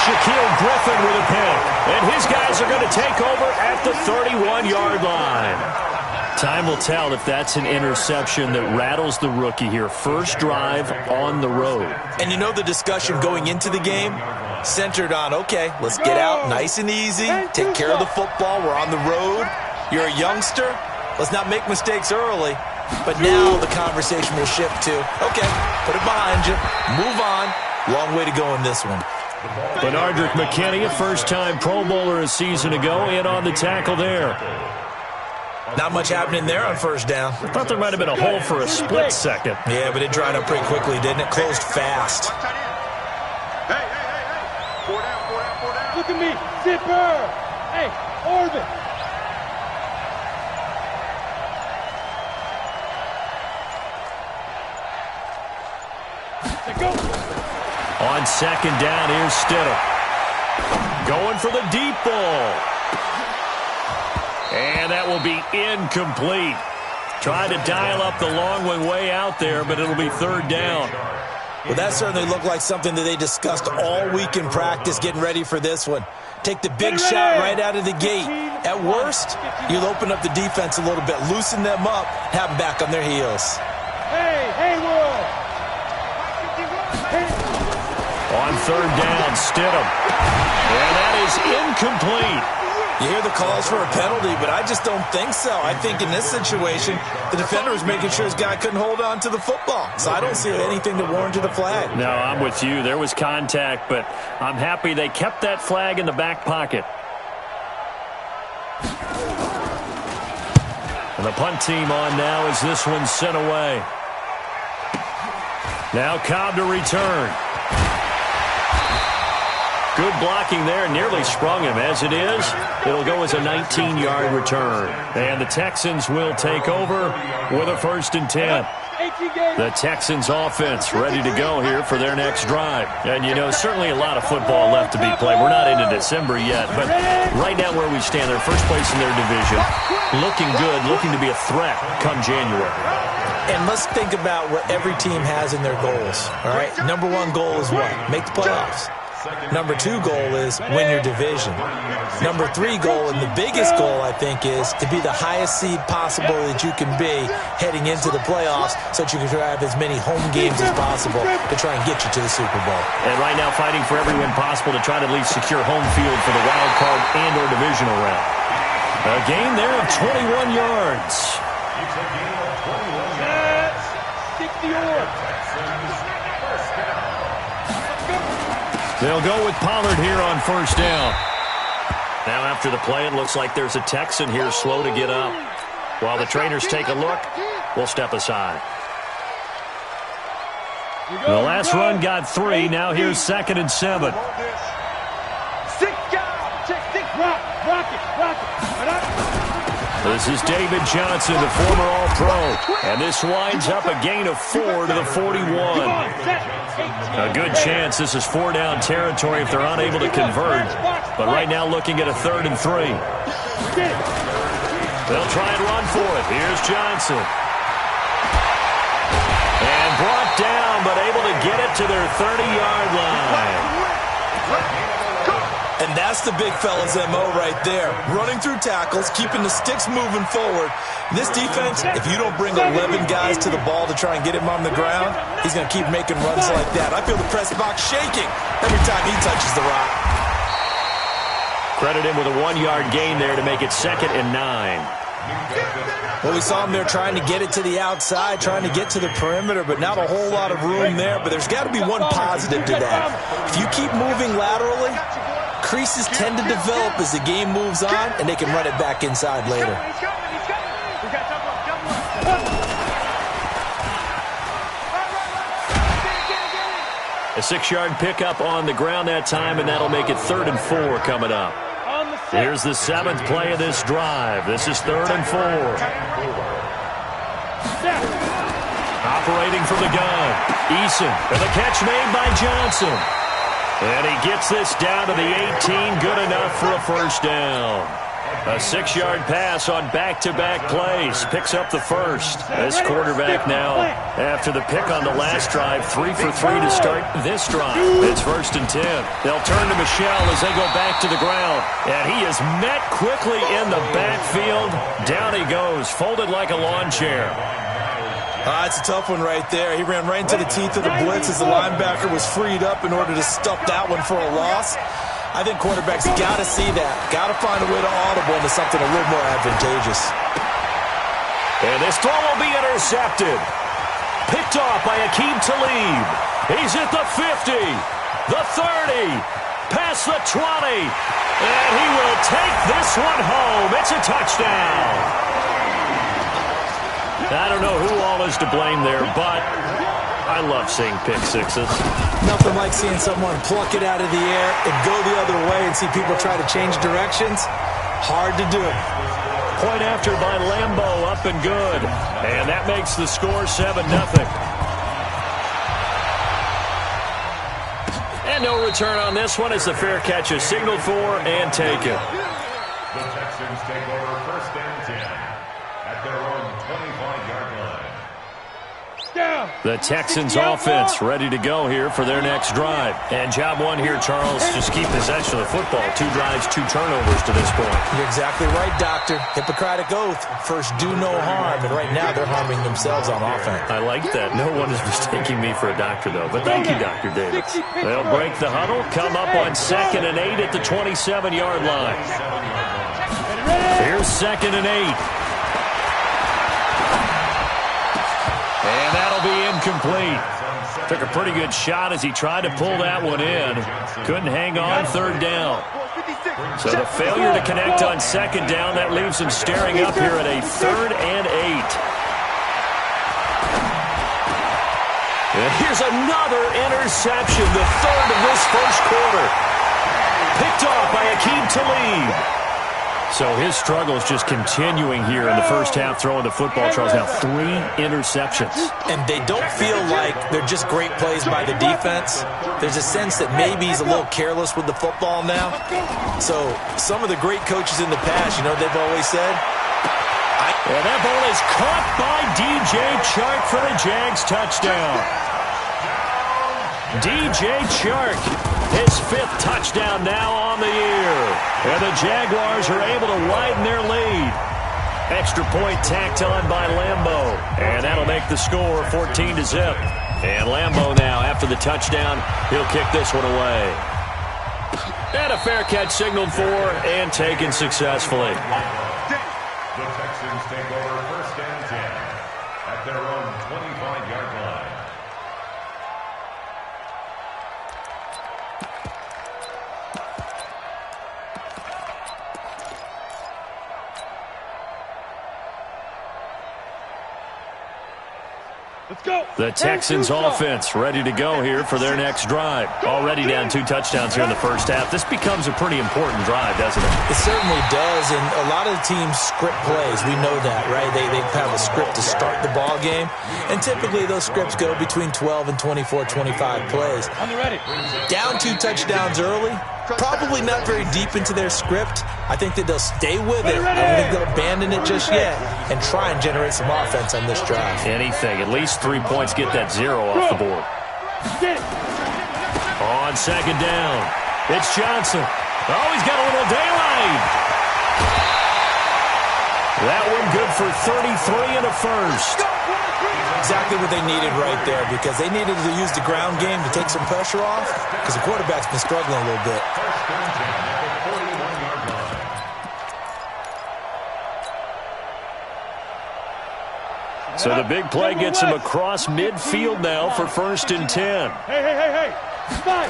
Shaquille Griffin with a pick. And his guys are going to take over at the 31-yard line. Time will tell if that's an interception that rattles the rookie here. First drive on the road. And you know the discussion going into the game? Centered on, okay, let's get out nice and easy, take care of the football, we're on the road. You're a youngster, let's not make mistakes early. But now the conversation will shift to, okay, put it behind you, move on. Long way to go in this one. Benardrick McKinney, a first-time Pro Bowler a season ago, in on the tackle there. Not much happening there on first down. I thought there might have been a hole for a split second. Yeah, but it dried up pretty quickly, didn't it? Closed fast. Hey. 4 down. Look at me. Zipper. Hey, Orbit. Go. On second down, here's Stidham. Going for the deep ball. And that will be incomplete. Tried to dial up the long one way out there, but it'll be third down. Well, that certainly looked like something that they discussed all week in practice, getting ready for this one. Take the big shot right out of the gate. At worst, you'll open up the defense a little bit, loosen them up, have them back on their heels. Hey, Will. On third down, Stidham. And that is incomplete. You hear the calls for a penalty, but I just don't think so. I think in this situation, the defender was making sure his guy couldn't hold on to the football. So I don't see anything that warranted a flag. No, I'm with you. There was contact, but I'm happy they kept that flag in the back pocket. And the punt team on now as this one's sent away. Now Cobb to return. Good blocking there, nearly sprung him. As it is, it'll go as a 19-yard return. And the Texans will take over with a 1st and 10. The Texans offense ready to go here for their next drive. And, you know, certainly a lot of football left to be played. We're not into December yet, but right now where we stand, they're first place in their division. Looking good, looking to be a threat come January. And let's think about what every team has in their goals, all right? Number 1 goal is what? Make the playoffs. Number 2 goal is win your division. Number 3 goal, and the biggest goal, I think, is to be the highest seed possible that you can be heading into the playoffs so that you can have as many home games as possible to try and get you to the Super Bowl. And right now fighting for every win possible to try to at least secure home field for the wild card and or divisional round. A gain there of 21 yards. It's a gain of 21 yards. 60 yards. They'll go with Pollard here on first down. Now after the play, it looks like there's a Texan here slow to get up. While the trainers take a look, we'll step aside. The last run got 3. Now here's 2nd and 7. 6 guys. Check 6. Rock it. This is David Johnson, the former All-Pro. And this winds up a gain of 4 to the 41. A good chance this is 4-down territory if they're unable to convert. But right now looking at a 3rd and 3. They'll try and run for it. Here's Johnson. And brought down, but able to get it to their 30-yard line. And that's the big fella's MO right there. Running through tackles, keeping the sticks moving forward. This defense, if you don't bring 11 guys to the ball to try and get him on the ground, he's going to keep making runs like that. I feel the press box shaking every time he touches the rock. Credit him with a 1-yard gain there to make it 2nd and 9. Well, we saw him there trying to get it to the outside, trying to get to the perimeter, but not a whole lot of room there. But there's got to be one positive to that. If you keep moving laterally, creases tend to develop as the game moves on, and they can run it back inside later. A 6-yard pickup on the ground that time, and that'll make it 3rd and 4 coming up. Here's the 7th play of this drive. This is 3rd and 4. Operating from the gun. Eason, and the catch made by Johnson. And he gets this down to the 18, good enough for a first down. A 6-yard pass on back-to-back plays. Picks up the first. This quarterback now, after the pick on the last drive, 3 for 3 to start this drive. It's 1st and 10. They'll turn to Michel as they go back to the ground. And he is met quickly in the backfield. Down he goes, folded like a lawn chair. It's a tough one right there. He ran right into the teeth of the blitz as the linebacker was freed up in order to stuff that one for a loss. I think quarterbacks got to see that. Got to find a way to audible into something a little more advantageous. And this throw will be intercepted. Picked off by Aqib Talib. He's at the 50, the 30, past the 20. And he will take this one home. It's a touchdown. I don't know who all is to blame there, but I love seeing pick sixes. Nothing like seeing someone pluck it out of the air and go the other way and see people try to change directions. Hard to do. Point after by Lambo, up and good. And that makes the score 7-0. And no return on this one as the fair catch is signaled for and taken. The Texans take over 1st and 10 at their own 25-yard line. The Texans offense ready to go here for their next drive. And job one here, Charles, just keep possession of the football. 2 drives, 2 turnovers to this point. You're exactly right, Doctor. Hippocratic oath. First, do no harm. And right now, they're harming themselves on offense. I like that. No one is mistaking me for a doctor, though. But thank you, Dr. Davis. They'll break the huddle, come up on 2nd and 8 at the 27-yard line. Here's 2nd and 8. And that'll be incomplete. Took a pretty good shot as he tried to pull that one in. Couldn't hang on 3rd down. So the failure to connect on 2nd down, that leaves him staring up here at a 3rd and 8. And here's another interception, the 3rd of this first quarter. Picked off by Aqib Talib. So his struggle is just continuing here in the first half, throwing the football, Charles. Now 3 interceptions. And they don't feel like they're just great plays by the defense. There's a sense that maybe he's a little careless with the football now. So some of the great coaches in the past, you know what they've always said? And that ball is caught by DJ Chark for the Jags touchdown. DJ Chark, his 5th touchdown now on the year. And the Jaguars are able to widen their lead. Extra point tacked on by Lambo. And that'll make the score 14-0. And Lambo now, after the touchdown, he'll kick this one away. And a fair catch signaled for and taken successfully. The Texans take over 1st and 10 at their own 25-yard line. Let's go. The Texans offense ready to go here for their next drive. Already down 2 touchdowns here in the first half. This becomes a pretty important drive, doesn't it? It certainly does, and a lot of the teams script plays. We know that, right? They have a script to start the ball game, and typically those scripts go between 12 and 24, 25 plays. Down 2 touchdowns early, probably not very deep into their script. I think that they'll stay with it. I don't think they'll abandon it just yet and try and generate some offense on this drive. Anything. At least 3 points, get that 0 off the board. On 2nd down, it's Johnson. Oh, he's got a little daylight. That one good for 33 and a first. Exactly what they needed right there, because they needed to use the ground game to take some pressure off, because the quarterback's been struggling a little bit. 1st and 10 at the 41-yard So the big play gets him across midfield now for 1st and 10. Hey. Stop.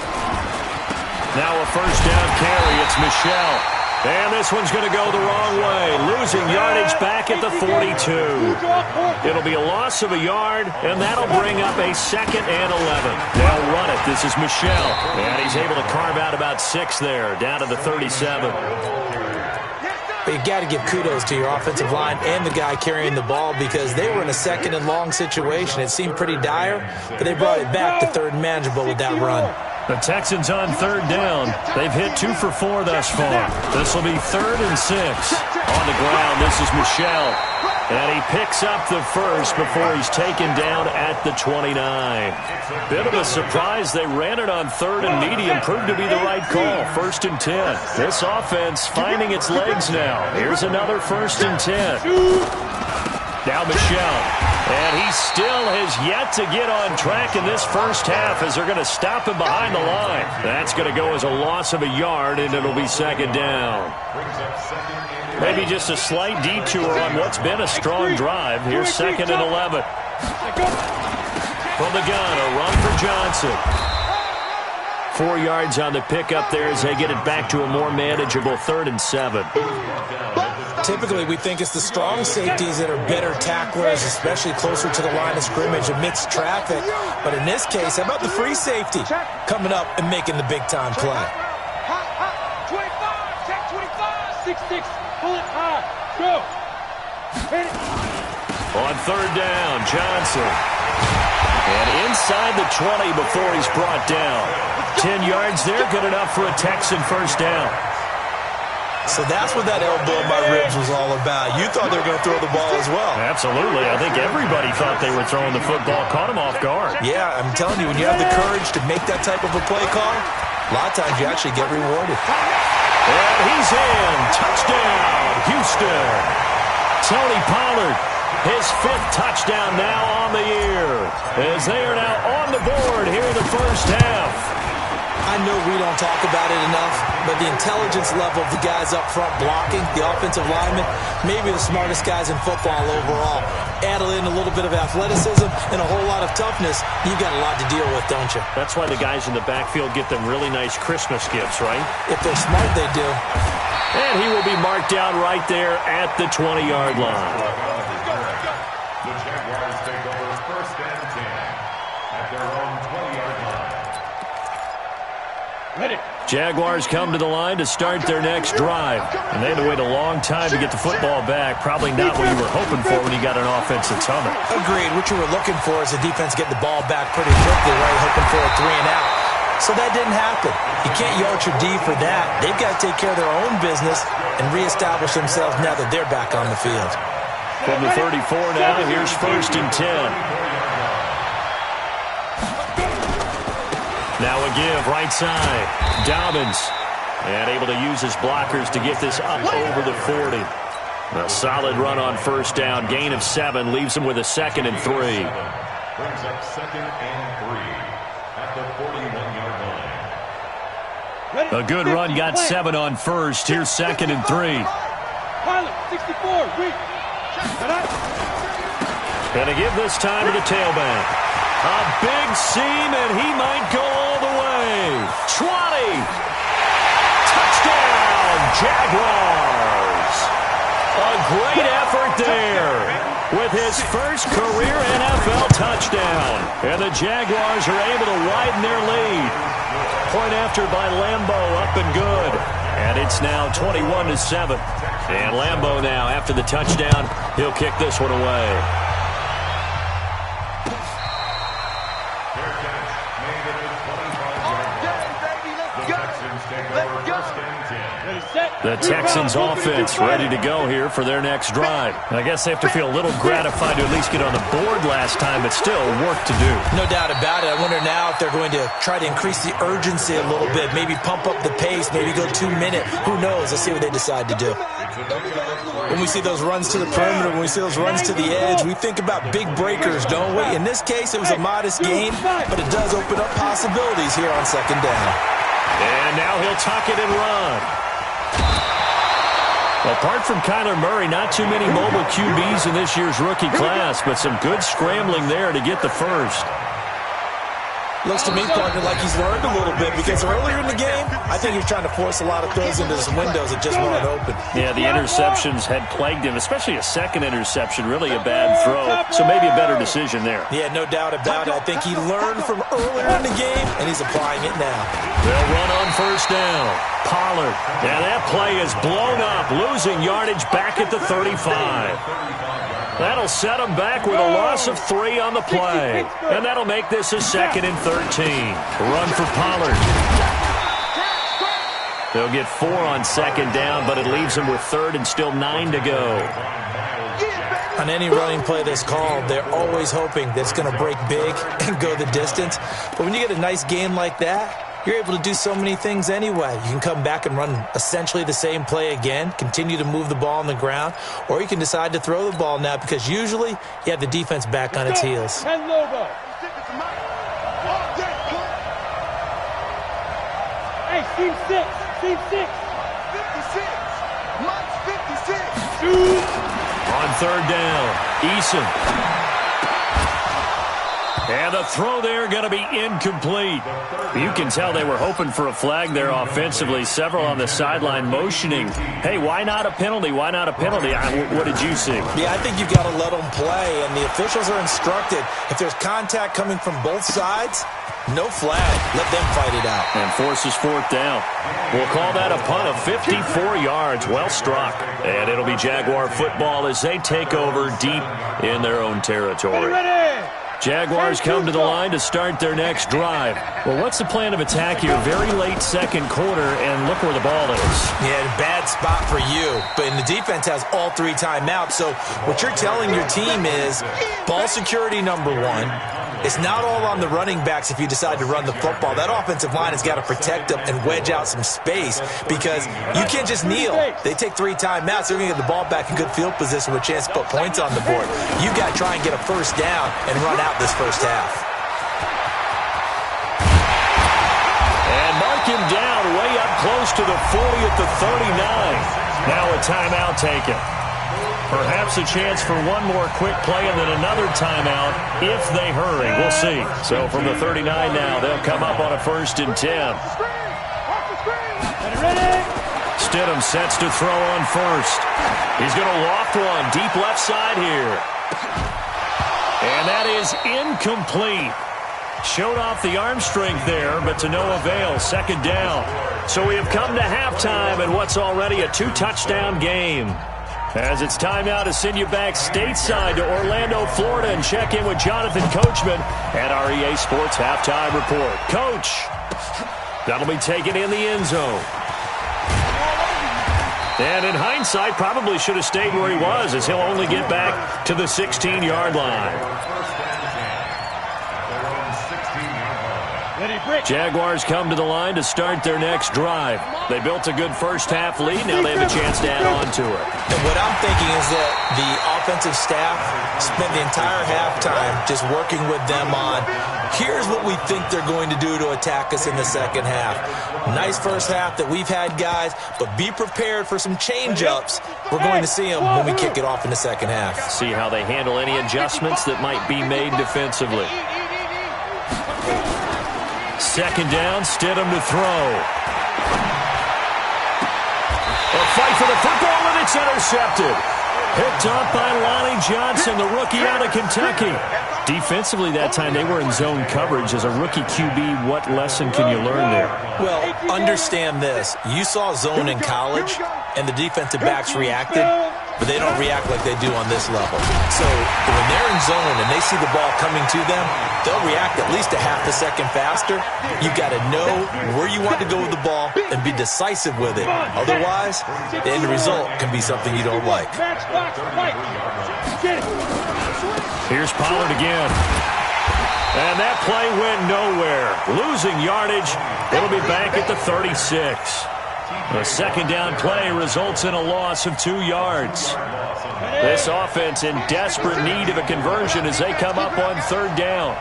Now a first down carry. It's Michelle. And this one's going to go the wrong way. Losing yardage back at the 42. It'll be a loss of a yard, and that'll bring up a 2nd and 11. They'll run it. This is Michelle. And he's able to carve out about 6 there, down to the 37. But you got to give kudos to your offensive line and the guy carrying the ball because they were in a 2nd and long situation. It seemed pretty dire, but they brought it back to 3rd and manageable with that run. The Texans on 3rd down. They've hit 2 for 4 thus far. This will be 3rd and 6. On the ground, this is Michelle. And he picks up the first before he's taken down at the 29. Bit of a surprise. They ran it on 3rd and medium. Proved to be the right call. 1st and 10. This offense finding its legs now. Here's another 1st and 10. Now Michelle. And he still has yet to get on track in this first half as they're going to stop him behind the line. That's going to go as a loss of a yard, and it'll be 2nd down. Maybe just a slight detour on what's been a strong drive. Here's 2nd and 11. From the gun, a run for Johnson. 4 yards on the pickup there as they get it back to a more manageable 3rd and 7. Typically, we think it's the strong safeties that are better tacklers, especially closer to the line of scrimmage amidst traffic. But in this case, how about the free safety coming up and making the big-time play? 25, check 25, 6-6, pull it high, go. Hit it. On 3rd down, Johnson. And inside the 20 before he's brought down. 10 yards there, good enough for a Texan first down. So that's what that elbow in my ribs was all about. You thought they were going to throw the ball as well. Absolutely. I think everybody thought they were throwing the football. Caught him off guard. Yeah, I'm telling you, when you have the courage to make that type of a play call, a lot of times you actually get rewarded. And he's in. Touchdown, Houston. Tony Pollard, his 5th touchdown now on the year, as they are now on the board here in the first half. I know we don't talk about it enough, but the intelligence level of the guys up front blocking, the offensive linemen, maybe the smartest guys in football overall. Add in a little bit of athleticism and a whole lot of toughness, you've got a lot to deal with, don't you? That's why the guys in the backfield get them really nice Christmas gifts, right? If they're smart, they do. And he will be marked down right there at the 20-yard line. The Jaguars take over 1st and 10 at their own 20-yard line. Jaguars come to the line to start their next drive. And they had to wait a long time to get the football back. Probably not what you were hoping for when you got an offense that's humming. Agreed. What you were looking for is the defense getting the ball back pretty quickly, right? Hoping for a 3 and out. So that didn't happen. You can't yard your D for that. They've got to take care of their own business and reestablish themselves now that they're back on the field. From the 34 now, here's 1st and 10. Now a give, right side. Dobbins. And able to use his blockers to get this up over the 40. A solid run on 1st down. Gain of 7 leaves him with a 2nd and 3. Brings up 2nd and 3 at the 41-yard line. A good run, got 7 on 1st. Here's 2nd and 3. Pilot, 64, weak. And a give this time to the tailback. A big seam, and he might go all the way. 20. Touchdown, Jaguars. A great effort there with his first career NFL touchdown. And the Jaguars are able to widen their lead. Point after by Lambeau, up and good. And it's now 21-7. And Lambeau now, after the touchdown, he'll kick this one away. The Texans offense ready to go here for their next drive. I guess they have to feel a little gratified to at least get on the board last time, but still work to do. No doubt about it. I wonder now if they're going to try to increase the urgency a little bit, maybe pump up the pace, maybe go 2-minute. Who knows? Let's see what they decide to do. When we see those runs to the perimeter, when we see those runs to the edge, we think about big breakers, don't we? In this case, it was a modest gain, but it does open up possibilities here on 2nd down. And now he'll tuck it and run. Apart from Kyler Murray, not too many mobile QBs in this year's rookie class, but some good scrambling there to get the first. Looks to me, partner, like he's learned a little bit because earlier in the game, I think he was trying to force a lot of throws into some windows that just weren't open. Yeah, the interceptions had plagued him, especially a second interception, really a bad throw. So maybe a better decision there. Yeah, no doubt about it. I think he learned from earlier in the game, and he's applying it now. They'll run on first down. Pollard. And that play is blown up, losing yardage back at the 35. That'll set them back with a loss of 3 on the play. And that'll make this a 2nd and 13. Run for Pollard. They'll get 4 on 2nd down, but it leaves them with 3rd and still 9 to go. On any running play that's called, they're always hoping that it's going to break big and go the distance. But when you get a nice gain like that, you're able to do so many things anyway. You can come back and run essentially the same play again, continue to move the ball on the ground, or you can decide to throw the ball now because usually you have the defense back on its heels. Hey, team 6. Team 6. 56. Mike's 56. On 3rd down, Eason. And the throw there going to be incomplete. You can tell they were hoping for a flag there offensively. Several on the sideline motioning. Hey, why not a penalty? Why not a penalty? What did you see? Yeah, I think you've got to let them play, and the officials are instructed. If there's contact coming from both sides, no flag. Let them fight it out. And forces 4th down. We'll call that a punt of 54 yards. Well struck. And it'll be Jaguar football as they take over deep in their own territory. Jaguars come to the line to start their next drive. Well, what's the plan of attack here? Very late 2nd quarter, and look where the ball is. Yeah, bad spot for you. But the defense has all 3 timeouts. So what you're telling your team is ball security number 1. It's not all on the running backs if you decide to run the football. That offensive line has got to protect them and wedge out some space because you can't just kneel. They take 3 timeouts. They're going to get the ball back in good field position with a chance to put points on the board. You've got to try and get a first down and run out this first half. And mark him down way up close to the 40 at the 39. Now a timeout taken. Perhaps a chance for one more quick play and then another timeout if they hurry. We'll see. So from the 39 now, they'll come up on a 1st and 10. Stidham sets to throw on first. He's going to loft one deep left side here. And that is incomplete. Showed off the arm strength there, but to no avail. 2nd down. So we have come to halftime in what's already a 2-touchdown game. As it's time now to send you back stateside to Orlando, Florida, and check in with Jonathan Coachman at our EA Sports Halftime Report. Coach, that'll be taken in the end zone. And in hindsight, probably should have stayed where he was as he'll only get back to the 16-yard line. Jaguars come to the line to start their next drive. They built a good first-half lead. Now they have a chance to add on to it. And what I'm thinking is that the offensive staff spent the entire halftime just working with them on, here's what we think they're going to do to attack us in the second half. Nice first half that we've had, guys, but be prepared for some change-ups. We're going to see them when we kick it off in the second half. See how they handle any adjustments that might be made defensively. 2nd down, Stidham to throw. A fight for the football, and it's intercepted. Picked up by Lonnie Johnson, the rookie out of Kentucky. Defensively that time, they were in zone coverage. As a rookie QB, what lesson can you learn there? Well, understand this. You saw zone in college, and the defensive backs reacted, but they don't react like they do on this level. So when they're in zone and they see the ball coming to them, they'll react at least a half a second faster. You've got to know where you want to go with the ball and be decisive with it. Otherwise, the end result can be something you don't like. Here's Pollard again. And that play went nowhere. Losing yardage. It'll be back at the 36. The 2nd down play results in a loss of 2 yards. This offense in desperate need of a conversion as they come up on 3rd down.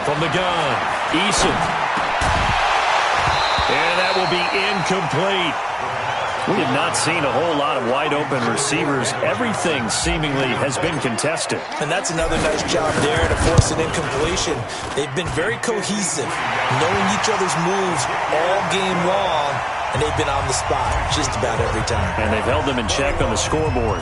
From the gun, Eason. And that will be incomplete. We have not seen a whole lot of wide-open receivers. Everything seemingly has been contested. And that's another nice job there to force an incompletion. They've been very cohesive, knowing each other's moves all game long, and they've been on the spot just about every time. And they've held them in check on the scoreboard.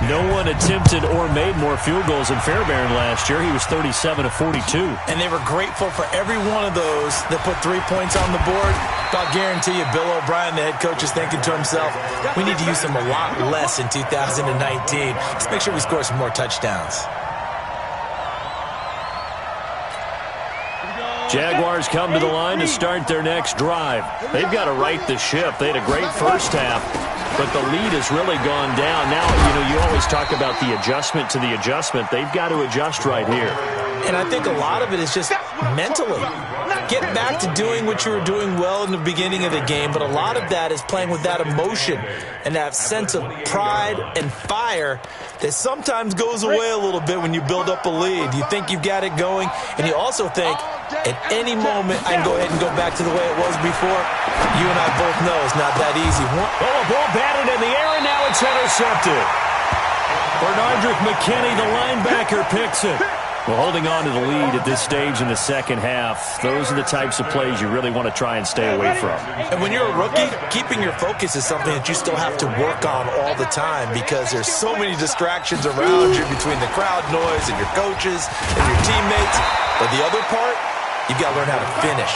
No one attempted or made more field goals than Fairbairn last year. He was 37 of 42. And they were grateful for every one of those that put 3 points on the board. I'll guarantee you Bill O'Brien, the head coach, is thinking to himself, we need to use them a lot less in 2019. Let's make sure we score some more touchdowns. Jaguars come to the line to start their next drive. They've got to right the ship. They had a great first half, but the lead has really gone down. Now, you always talk about the adjustment to the adjustment. They've got to adjust right here. And I think a lot of it is just mentally. Get back to doing what you were doing well in the beginning of the game, but a lot of that is playing with that emotion and that sense of pride and fire that sometimes goes away a little bit when you build up a lead. You think you've got it going, and you also think, at any moment, I can go ahead and go back to the way it was before. You and I both know it's not that easy. A ball batted in the air, and now it's intercepted. Bernardrick McKinney, the linebacker, picks it. Well, holding on to the lead at this stage in the second half, those are the types of plays you really want to try and stay away from. And when you're a rookie, keeping your focus is something that you still have to work on all the time because there's so many distractions around you between the crowd noise and your coaches and your teammates. But the other part, you've got to learn how to finish.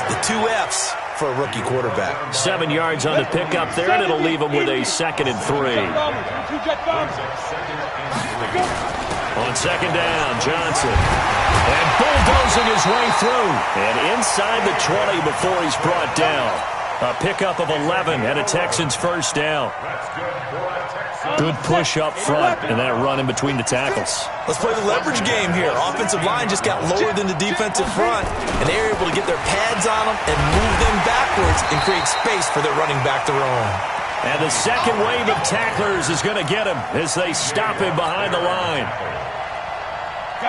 The 2 F's for a rookie quarterback. 7 yards on the pickup there, and it'll leave him with a 2nd and 3. On second down, Johnson. And bulldozing his way through. And inside the 20 before he's brought down. A pickup of 11 and a Texans first down. Good push up front and that run in between the tackles. Let's play the leverage game here. Offensive line just got lower than the defensive front, and they were able to get their pads on them and move them backwards and create space for their running back to roam. And the second wave of tacklers is going to get him as they stop him behind the line.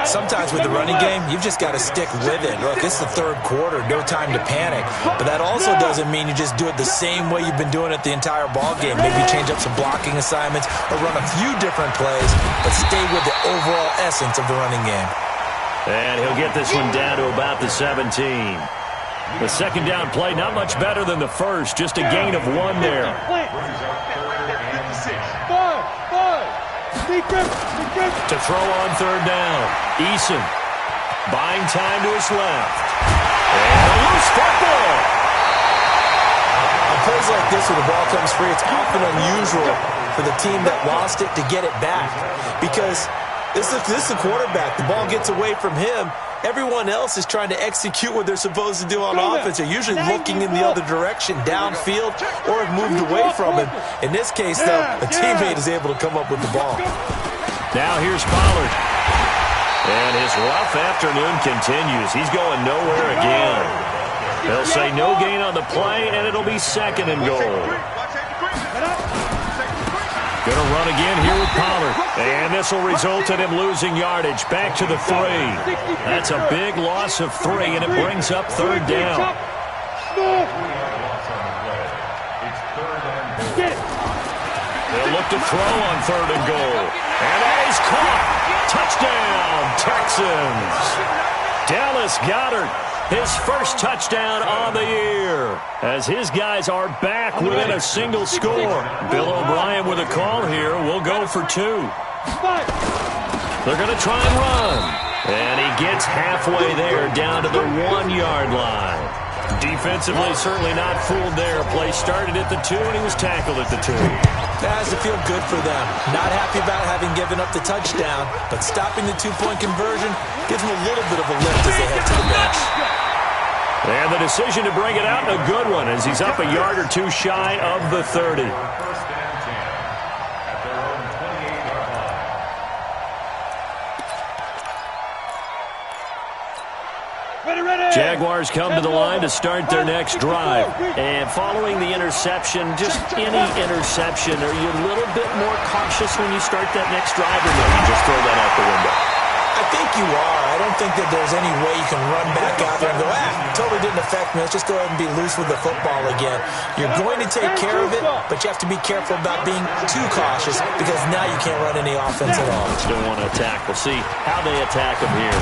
Sometimes with the running game, you've just got to stick with it. Look, it's the third quarter, no time to panic. But that also doesn't mean you just do it the same way you've been doing it the entire ball game. Maybe change up some blocking assignments or run a few different plays, but stay with the overall essence of the running game. And he'll get this one down to about the 17. The second down play, not much better than the first, just a gain of 1 there. To throw on third down, Eason buying time to his left. And a loose football. On plays like this where the ball comes free, it's often unusual for the team that lost it to get it back because this is the quarterback. The ball gets away from him. Everyone else is trying to execute what they're supposed to do on offense. They're usually looking in the other direction, downfield, or have moved away from him. In this case, though, a teammate is able to come up with the ball. Now here's Pollard. And his rough afternoon continues. He's going nowhere again. They'll say no gain on the play, and it'll be 2nd and goal. Going to run again here with Pollard. And this will result in him losing yardage. Back to the 3. That's a big loss of 3, and it brings up third down. They'll look to throw on 3rd and goal. And that is caught. Touchdown, Texans. Dallas Goedert, his first touchdown on the year, as his guys are back within a single score. Bill O'Brien with a call here. We'll go for 2. They're going to try and run. And he gets halfway there, down to the 1-yard line. Defensively, certainly not fooled there. Play started at the 2, and he was tackled at the 2. That has to feel good for them. Not happy about having given up the touchdown, but stopping the 2-point conversion gives them a little bit of a lift as they head to the bench. And the decision to bring it out, a good one, as he's up a yard or 2 shy of the 30. Jaguars come to the line to start their next drive. And following the interception, just any interception, are you a little bit more cautious when you start that next drive, or no, you just throw that out the window? I think you are. I don't think that there's any way you can run back out there and go, totally didn't in effect, man, let's just go ahead and be loose with the football again. You're going to take care of it, but you have to be careful about being too cautious because now you can't run any offense at all. Still want to attack. We'll see how they attack him here.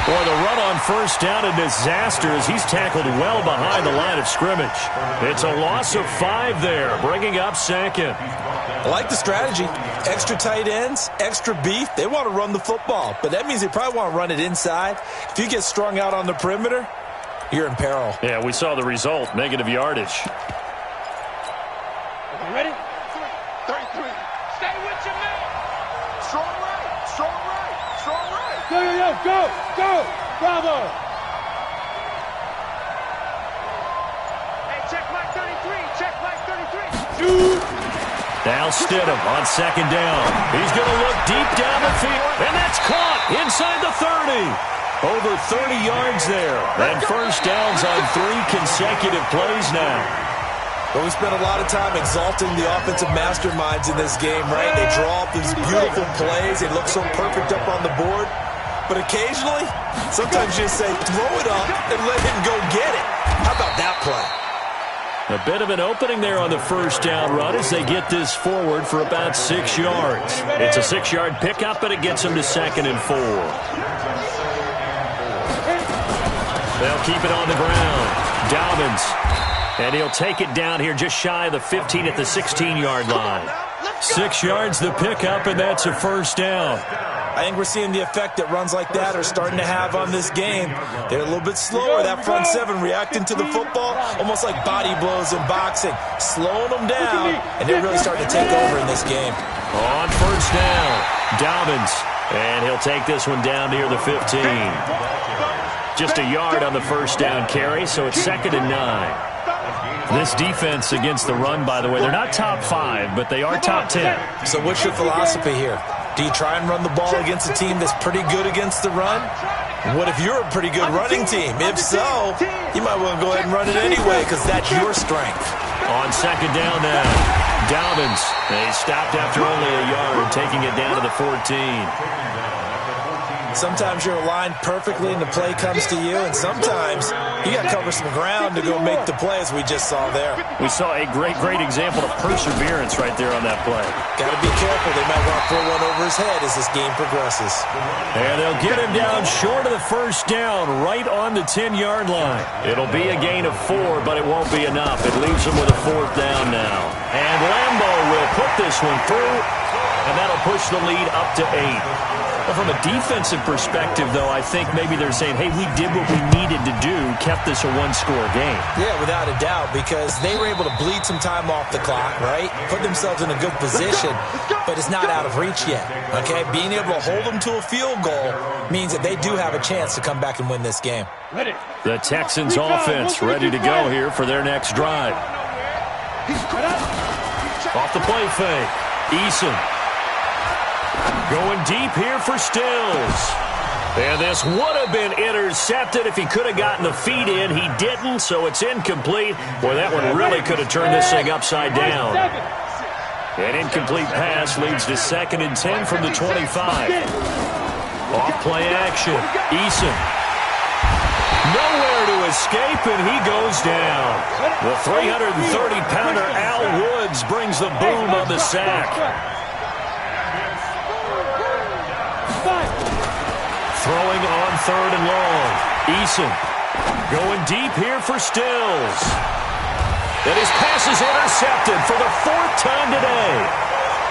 Boy, the run on first down, a disaster as he's tackled well behind the line of scrimmage. It's a loss of 5 there, bringing up second. I like the strategy. Extra tight ends, extra beef. They want to run the football, but that means they probably want to run it inside. If you get strung out on the perimeter, you're in peril. Yeah, we saw the result, negative yardage. Ready? 33. Stay with your man. Strong right, strong right, strong right. Go. Bravo. Hey, check Mike 33. Check Mike 33. Shoot. Now Stidham on second down. He's going to look deep down the field, and that's caught inside the 30. Over 30 yards there. And first downs on 3 consecutive plays now. But we spent a lot of time exalting the offensive masterminds in this game, right? They draw up these beautiful plays. They look so perfect up on the board. But occasionally, sometimes you just say, throw it up and let him go get it. How about that play? A bit of an opening there on the first down run as they get this forward for about 6 yards. It's a 6-yard pickup, but it gets them to 2nd and 4. They'll keep it on the ground. Dobbins. And he'll take it down here just shy of the 15 at the 16-yard line. 6 yards the pickup, and that's a first down. I think we're seeing the effect that runs like that are starting to have on this game. They're a little bit slower, that front 7, reacting to the football, almost like body blows in boxing, slowing them down, and they're really starting to take over in this game. On first down, Dobbins, and he'll take this one down near the 15. Just a yard on the first down carry, so it's 2nd and 9. This defense against the run, by the way, they're not top 5, but they are top 10. So what's your philosophy here? Do you try and run the ball against a team that's pretty good against the run? What if you're a pretty good running team? If so, you might want to go ahead and run it anyway because that's your strength. On second down now, Dobbins. They stopped after only a yard, taking it down to the 14. Sometimes you're aligned perfectly and the play comes to you, and sometimes you got to cover some ground to go make the play, as we just saw there. We saw a great example of perseverance right there on that play. Got to be careful. They might want to throw one over his head as this game progresses. And they'll get him down short of the first down, right on the 10-yard line. It'll be a gain of 4, but it won't be enough. It leaves them with a 4th down now. And Lambo will put this one through, and that'll push the lead up to 8. Well, from a defensive perspective, though, I think maybe they're saying, hey, we did what we needed to do, kept this a 1-score game. Yeah, without a doubt, because they were able to bleed some time off the clock, right? Put themselves in a good position, but it's not out of reach yet, okay? Being able to hold them to a field goal means that they do have a chance to come back and win this game. The Texans offense ready to go here for their next drive. Off the play fake, Eason. Going deep here for Stills. And this would have been intercepted if he could have gotten the feet in. He didn't, so it's incomplete. Boy, that one really could have turned this thing upside down. An incomplete pass leads to 2nd and 10 from the 25. Off play action. Eason. Nowhere to escape, and he goes down. The 330-pounder Al Woods brings the boom on the sack. Throwing on 3rd and long. Eason going deep here for Stills. And his pass is intercepted for the 4th time today.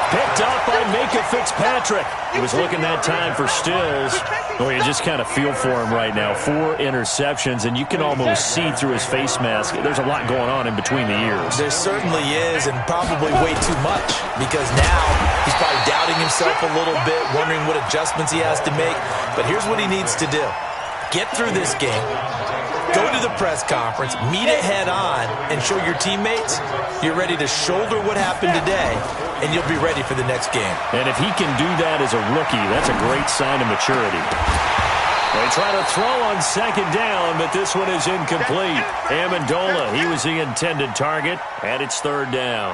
Picked up by Micah Fitzpatrick. He was looking that time for Stills. Oh, you just kind of feel for him right now. 4 interceptions, and you can almost see through his face mask. There's a lot going on in between the ears. There certainly is, and probably way too much, because now he's probably doubting himself a little bit, wondering what adjustments he has to make. But here's what he needs to do. Get through this game. Go to the press conference, meet it head on, and show your teammates you're ready to shoulder what happened today, and you'll be ready for the next game. And if he can do that as a rookie, that's a great sign of maturity. They try to throw on 2nd down, but this one is incomplete. Amendola, he was the intended target, and it's 3rd down.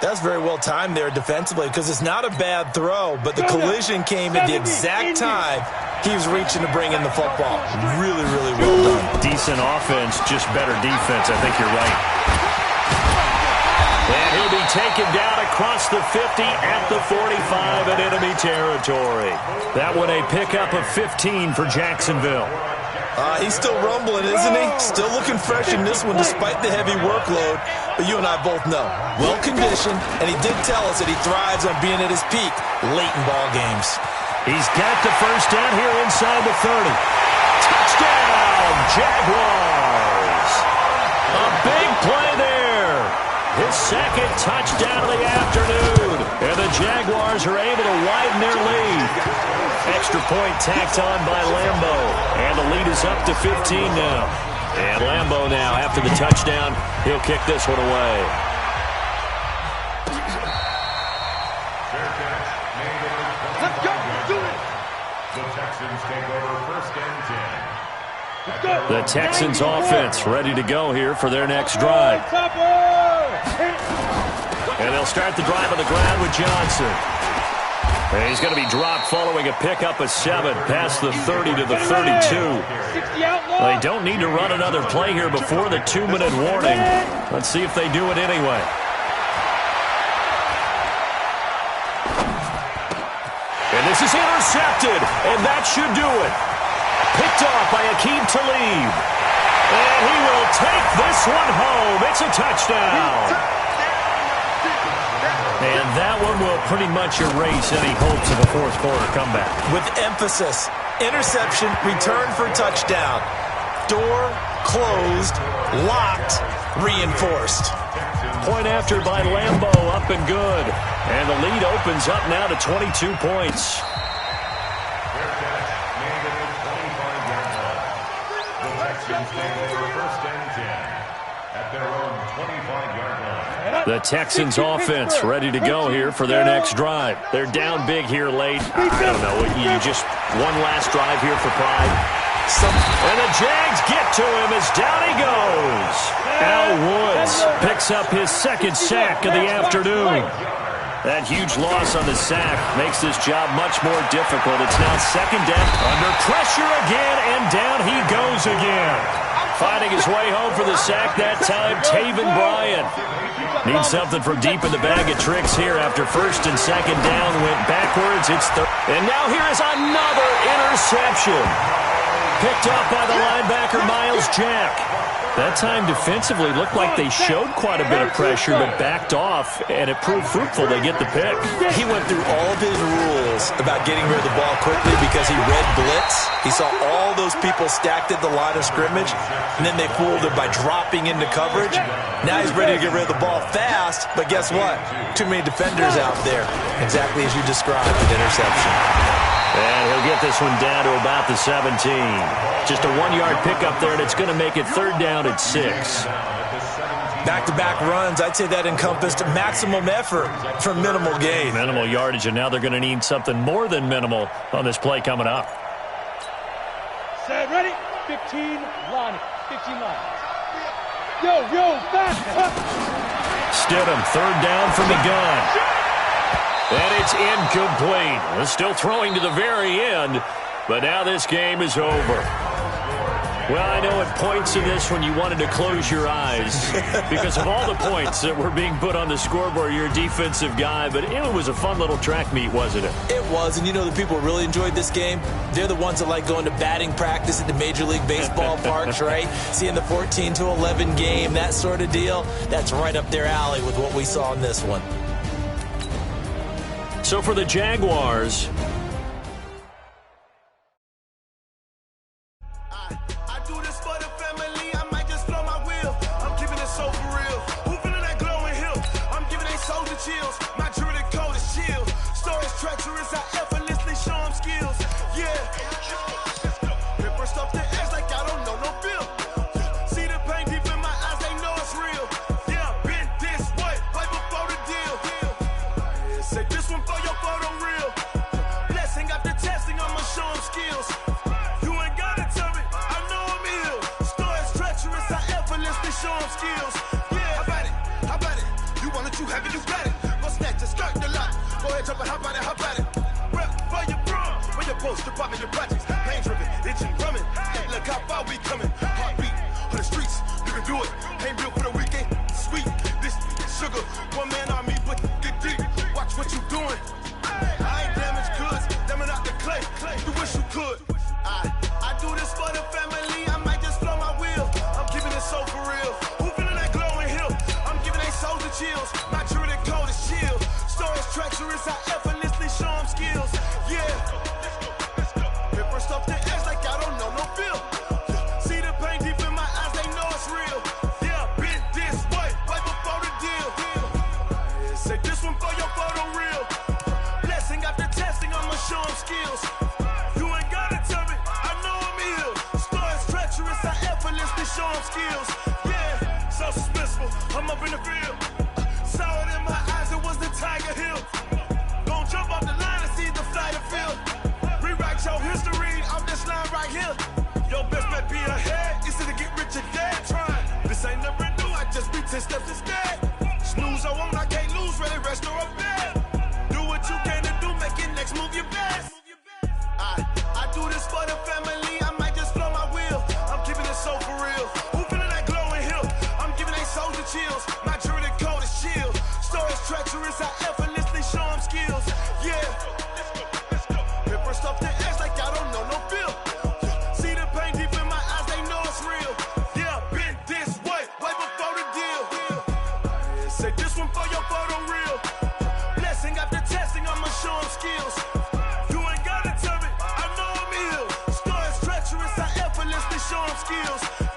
That's very well timed there defensively because it's not a bad throw, but the collision came at the exact time he was reaching to bring in the football. Really, really well done. decent offense, just better defense. I think you're right. And he'll be taken down across the 50 at the 45 in enemy territory. That one a pickup of 15 for Jacksonville. He's still rumbling, isn't he? Still looking fresh in this one despite the heavy workload. But you and I both know, well-conditioned, and he did tell us that he thrives on being at his peak late in ball games. He's got the first down here inside the 30. Touchdown, Jaguars. A big play there. His second touchdown of the afternoon. And the Jaguars are able to widen their lead. Extra point tacked on by Lambo. And the lead is up to 15 now. And Lambo now, after the touchdown, he'll kick this one away. Let's go. Do it. The Texans take over first and 10. Let's go. The Texans offense ready to go here for their next drive. And they'll start the drive on the ground with Johnson. And he's going to be dropped following a pickup of 7 past the 30 to the 32. They don't need to run another play here before the 2-minute warning. Let's see if they do it anyway. And this is intercepted, and that should do it. Picked off by Aqib Talib. And he will take this one home. It's a touchdown. And that one will pretty much erase any hopes of a fourth-quarter comeback. With emphasis, interception, return for touchdown. Door closed, locked, reinforced. Point after by Lambo, up and good. And the lead opens up now to 22 points. The Texans take over first and 10 at their own 25-yard line. The Texans offense ready to go here for their next drive. They're down big here late. I don't know. You just one last drive here for pride. And the Jags get to him as down he goes. Al Woods picks up his second sack of the afternoon. That huge loss on the sack makes this job much more difficult. It's now second down. Under pressure again, and down he goes again. Finding his way home for the sack that time, Taven Bryan. Needs something from deep in the bag of tricks here after first and second down went backwards. It's third. And now here is another interception. Picked up by the linebacker, Miles Jack. That time defensively looked like they showed quite a bit of pressure but backed off, and it proved fruitful. They get the pick. He went through all of his rules about getting rid of the ball quickly because he read blitz. He saw all those people stacked at the line of scrimmage, and then they fooled him by dropping into coverage. Now he's ready to get rid of the ball fast, but guess what? Too many defenders out there. Exactly as you described, an interception. And he'll get this one down to about the 17. Just a 1-yard pickup there, and it's going to make it third down at 6. Back-to-back runs, I'd say that encompassed maximum effort for minimal gain. Minimal yardage, and now they're going to need something more than minimal on this play coming up. Set, ready? 15 line. 15 line. Yo, back. Stidham, third down from the gun. And it's incomplete. They're still throwing to the very end, but now this game is over. Well, I know at points in this when you wanted to close your eyes because of all the points that were being put on the scoreboard. You're a defensive guy, but it was a fun little track meet, wasn't it? It was, and you know the people who really enjoyed this game? They're the ones that like going to batting practice at the Major League Baseball parks, right? Seeing the 14-11 game, that sort of deal. That's right up their alley with what we saw in this one. So for the Jaguars, I do this for the family. I might just blow my wheel. I'm keeping it so for real. Who feeling that glowing hill? I'm giving they soldier chills. My jewelry code is chill. Stories treacherous. I effortlessly show them skills. Yeah. Ripper stuff the edge like I don't know no feel. See the pain deep in my eyes. They know it's real. Yeah, been this way right before the deal. Say this one for your photo real. Blessing after testing, I'ma show them skills. You ain't gotta tell me, I know I'm ill. Stories treacherous, I effortlessly show them skills. Yeah, how about it? You want it, you have it, you got it. Go snatch it, skirt the lot. Go ahead, jump it, how about it? Rep for your bro, for your post, department, your projects. Pain driven, itching, drumming. Look how far we coming. Heartbeat, treacherous, I effortlessly show them skills. Yeah, so suspenseful, I'm up in the field. Saw it in my eyes, it was the Tiger Hill. Gon' jump off the line and see the flight of field. Rewrite your history off this line right here. Your best bet be ahead, easy to get rich or dead. Trying, this ain't never new, I just be 10 steps instead. Snooze I won't, I can't lose, ready, rest or up bed. Do what you can to do, make your next move your best. I do this for the family, I might just blow my wheel. I'm keeping it so for real. Who feeling that glowing hill? I'm giving they soldier chills. My jewelry coat is chill. Stories treacherous, I effortlessly show them skills. Yeah. Paper stuff the edge like I don't know no feel. See the pain deep in my eyes, they know it's real. Yeah, been this way before the deal. Say this one for your photo reel. Blessing after testing, I'ma show them skills. You ain't gotta tell me, I know I'm ill. Stories treacherous, I effortlessly show them skills.